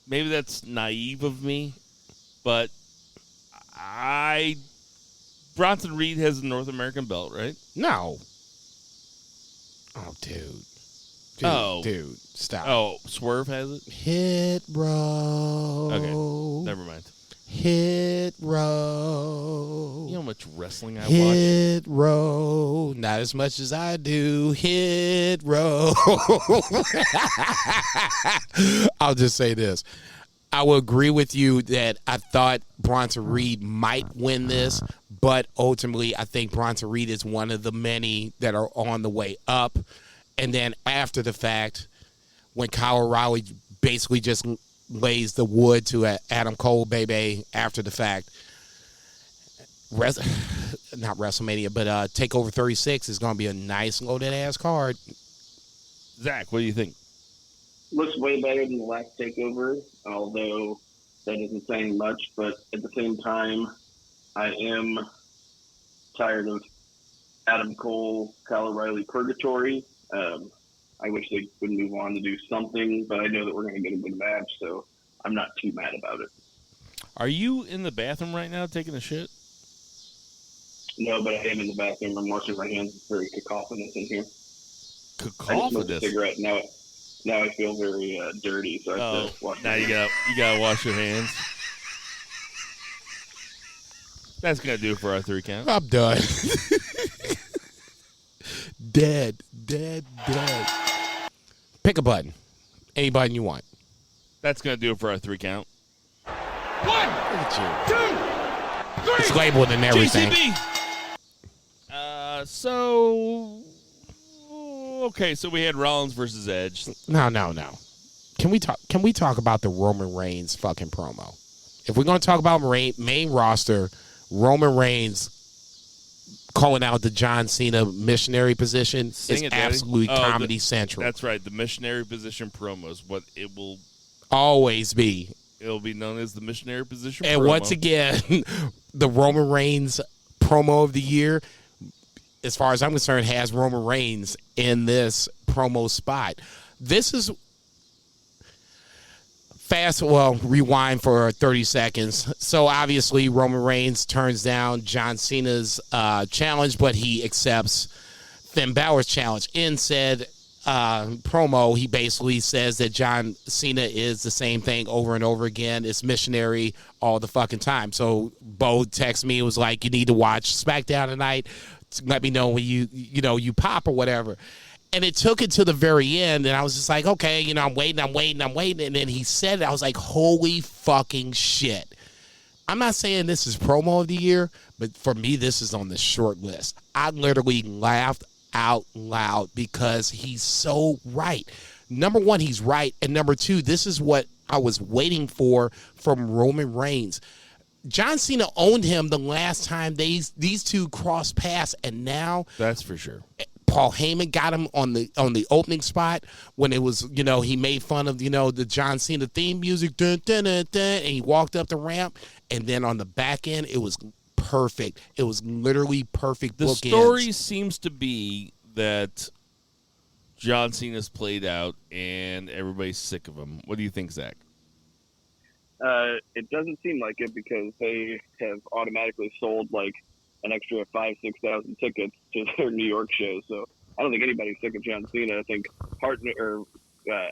Maybe that's naive of me, but Bronson Reed has a North American belt, right? No. Oh, dude. Dude, stop. Oh, Swerve has it? Hit row. Okay, never mind. Hit row. You know how much wrestling I watch? Hit row. Not as much as I do. Hit row. I'll just say this. I will agree with you that I thought Bronson Reed might win this, but ultimately I think Bronson Reed is one of the many that are on the way up. And then after the fact, when Kyle O'Reilly basically just lays the wood to Adam Cole, baby, after the fact, not WrestleMania, but TakeOver 36 is going to be a nice loaded-ass card. Zach, what do you think? Looks way better than the last TakeOver, although that isn't saying much. But at the same time, I am tired of Adam Cole, Kyle O'Reilly purgatory. I wish they would move on to do something, but I know that we're going to get a good match, so I'm not too mad about it. Are you in the bathroom right now taking a shit? No, but I am in the bathroom. I'm washing my hands. It's very cacophonous in here. I just smoked a cigarette. Now I feel very dirty, so I have to wash my hands. You gotta wash your hands. That's gonna do it for our 3 count. I'm done. Dead. Pick a button. Any button you want. That's gonna do it for our 3 count. 1, 2, 3. It's labeled and everything. JCB. Okay, so we had Rollins versus Edge. No. Can we talk about the Roman Reigns fucking promo? If we're going to talk about main roster, Roman Reigns calling out the John Cena missionary position is absolutely Comedy Central. That's right. The missionary position promo is what it will always be. It'll be known as the missionary position and promo. Once again, the Roman Reigns promo of the year, as far as I'm concerned, has Roman Reigns in this promo spot. This is rewind for 30 seconds. So obviously Roman Reigns turns down John Cena's challenge, but he accepts Finn Balor's challenge. In said promo, he basically says that John Cena is the same thing over and over again. It's missionary all the fucking time. So Bo texted me, was like, you need to watch SmackDown tonight. Let me know when you pop or whatever. And it took it to the very end, and I was just like, okay, I'm waiting. And then he said it. I was like, holy fucking shit. I'm not saying this is promo of the year, but for me, this is on the short list. I literally laughed out loud because he's so right. Number one, he's right. And number two, this is what I was waiting for from Roman Reigns. John Cena owned him the last time these two crossed paths, and now That's for sure. Paul Heyman got him on the opening spot when it was, he made fun of, the John Cena theme music, dun, dun, dun, dun, and he walked up the ramp, and then on the back end, it was perfect. It was literally perfect. The bookends. story seems to be that John Cena's played out and everybody's sick of him. What do you think, Zach? It doesn't seem like it because they have automatically sold like an extra 5,000-6,000 tickets to their New York shows. So I don't think anybody's sick of John Cena. I think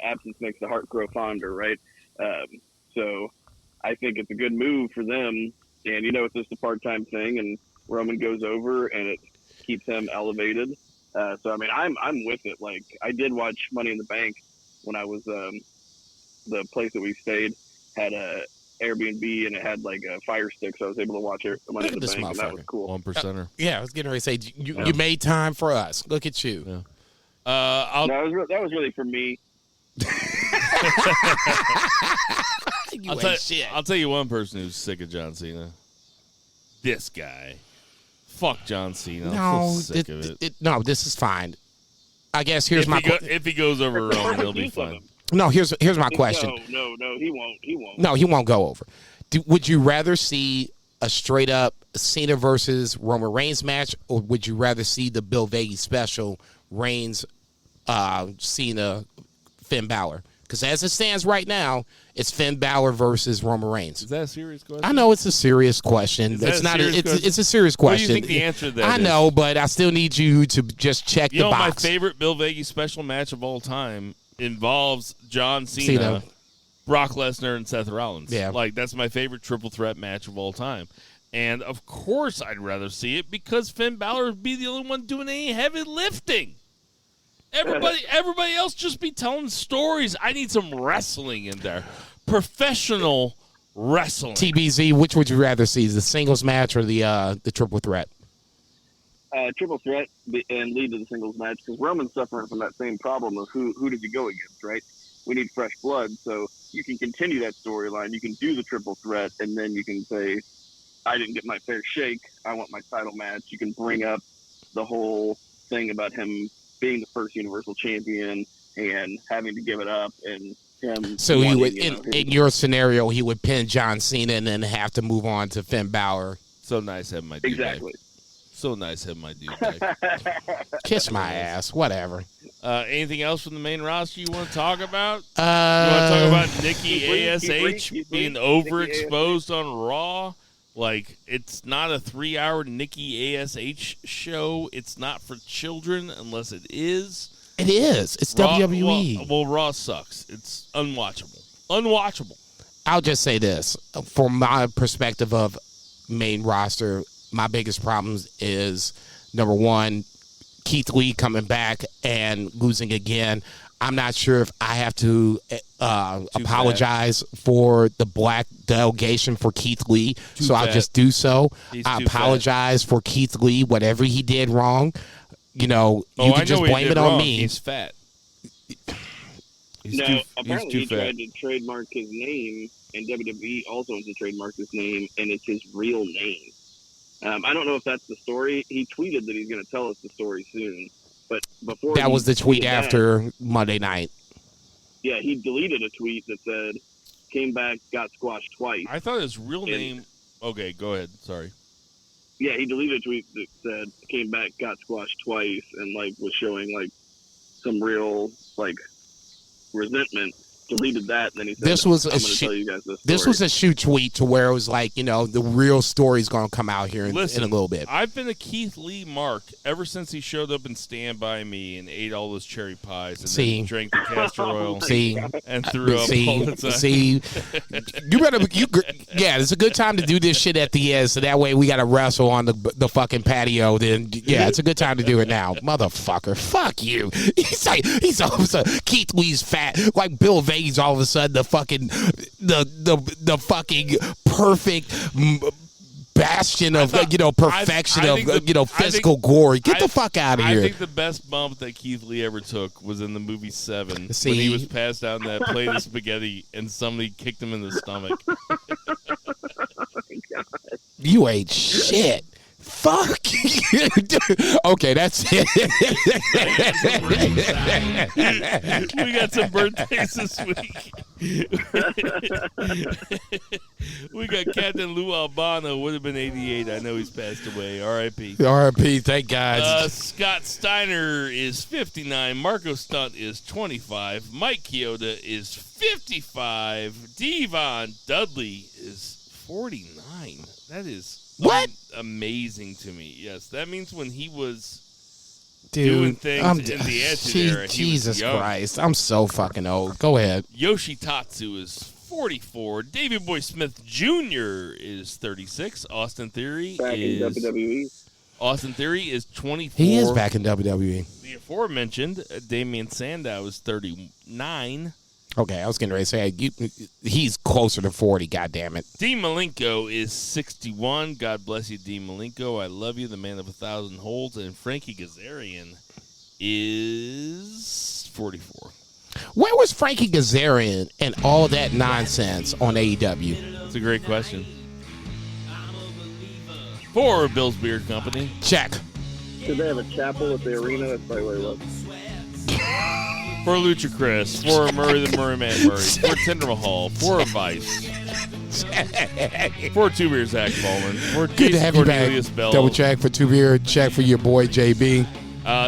absence makes the heart grow fonder, right? So I think it's a good move for them. And it's just a part-time thing, and Roman goes over, and it keeps him elevated. So I mean, I'm with it. Like I did watch Money in the Bank when I was the place that we stayed had a Airbnb and it had like a Fire Stick, so I was able to watch it Money in the Bank, and that was cool. 1%er. Yeah, I was getting ready to say you made time for us. Look at you. Yeah. That was really for me. I'll tell you one person who's sick of John Cena. This guy. Fuck John Cena. I'm so sick of it. No, this is fine. I guess here's if he goes over Roman, he'll be fine. No, here's my question. No, he won't. No, he won't go over. Would you rather see a straight up Cena versus Roman Reigns match, or would you rather see the Bill Vegas special Reigns, Cena, Finn Balor? Because as it stands right now, it's Finn Balor versus Roman Reigns. Is that a serious question? I know it's a serious question. It's not. It's a serious question. What do you think the answer to that I know, but I still need you to just check the box. My favorite Bill Vegas special match of all time involves John Cena, Brock Lesnar, and Seth Rollins. Yeah. Like, that's my favorite triple threat match of all time. And, of course, I'd rather see it because Finn Balor would be the only one doing any heavy lifting. Everybody else just be telling stories. I need some wrestling in there. Professional wrestling. TBZ, which would you rather see, the singles match or the triple threat? Triple threat and lead to the singles match because Roman's suffering from that same problem of who did you go against, right? We need fresh blood, so you can continue that storyline. You can do the triple threat, and then you can say, I didn't get my fair shake. I want my title match. You can bring up the whole thing about him being the first Universal Champion and having to give it up, and him. So he would, in your scenario, he would pin John Cena and then have to move on to Finn Balor. So nice having my dude exactly. Back. So nice having my dude back. Kiss my ass, whatever. Anything else from the main roster you want to talk about? You want to talk about Nikki ASH being overexposed on Raw? Like, it's not a 3-hour Nikki ASH show. It's not for children unless it is. It is. It's Raw, WWE. Well, Raw sucks. It's unwatchable. Unwatchable. I'll just say this. From my perspective of main roster, my biggest problems is, number one, Keith Lee coming back and losing again. I'm not sure if I have to apologize for the black delegation for Keith Lee, I'll just do so. I apologize for Keith Lee, whatever he did wrong. You can just blame it on me. He's fat. Apparently he tried to trademark his name, and WWE also wants to trademark his name, and it's his real name. I don't know if that's the story. He tweeted that he's going to tell us the story soon. But before that was the tweet after Monday night. Yeah, he deleted a tweet that said, came back, got squashed twice. I thought his real name... Okay, go ahead. Sorry. Yeah, he deleted a tweet that said, came back, got squashed twice, and, was showing, some real, resentment. Deleted that, and then he said, this was I'm going to tell you guys this story. This was a shoot tweet to where it was the real story's going to come out here in a little bit. I've been a Keith Lee mark ever since he showed up in Stand By Me and ate all those cherry pies and then drank the castor oil and threw up all the time. It's a good time to do this shit at the end, so that way we got to wrestle on the fucking patio. Then, it's a good time to do it now. Motherfucker, fuck you. He's also Keith Lee's fat, like Bill Vegas Cage's all of a sudden the fucking the fucking perfect bastion of perfection of physical glory. Get the fuck out of here. I think the best bump that Keith Lee ever took was in the movie Seven when he was passed out in that plate of spaghetti and somebody kicked him in the stomach. Oh my God. You ain't shit. Fuck. Okay, that's it. We got some birthdays this week. We got Captain Lou Albano, would have been 88. I know he's passed away. R.I.P. R.I.P. Thank God. Scott Steiner is 59. Marco Stunt is 25. Mike Chioda is 55. Devon Dudley is 49. That is what? Amazing to me. Yes, that means when he was doing things in the Attitude Era, Jesus Christ, I'm so fucking old. Go ahead. Yoshitatsu is 44. Davey Boy Smith Jr. is 36. Austin Theory Back in WWE. Austin Theory is 24. He is back in WWE. The aforementioned Damian Sandow is 39. Okay, I was getting ready to say he's closer to 40. God damn it. Dean Malenko is 61. God bless you, Dean Malenko. I love you, the man of 1,000 holds. And Frankie Kazarian is 44. Where was Frankie Kazarian and all that nonsense on AEW? That's a great question. For Bill's Beard Company. Check. Did they have a chapel at the arena? That's probably where it was. For Lucha Chris, for Murray the Murray Man Murray, for Tinder Mahal, for Vice, for Two Beer Zach Bowman, for Good to have you back. Bell. Double check for 2 Beer, check for your boy JB.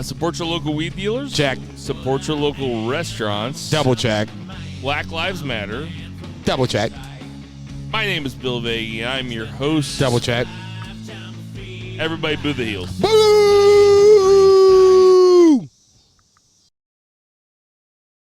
Support your local weed dealers. Check. Support your local restaurants. Double check. Black Lives Matter. Double check. My name is Bill Vagey, and I'm your host. Double check. Everybody boo the heels. Boo!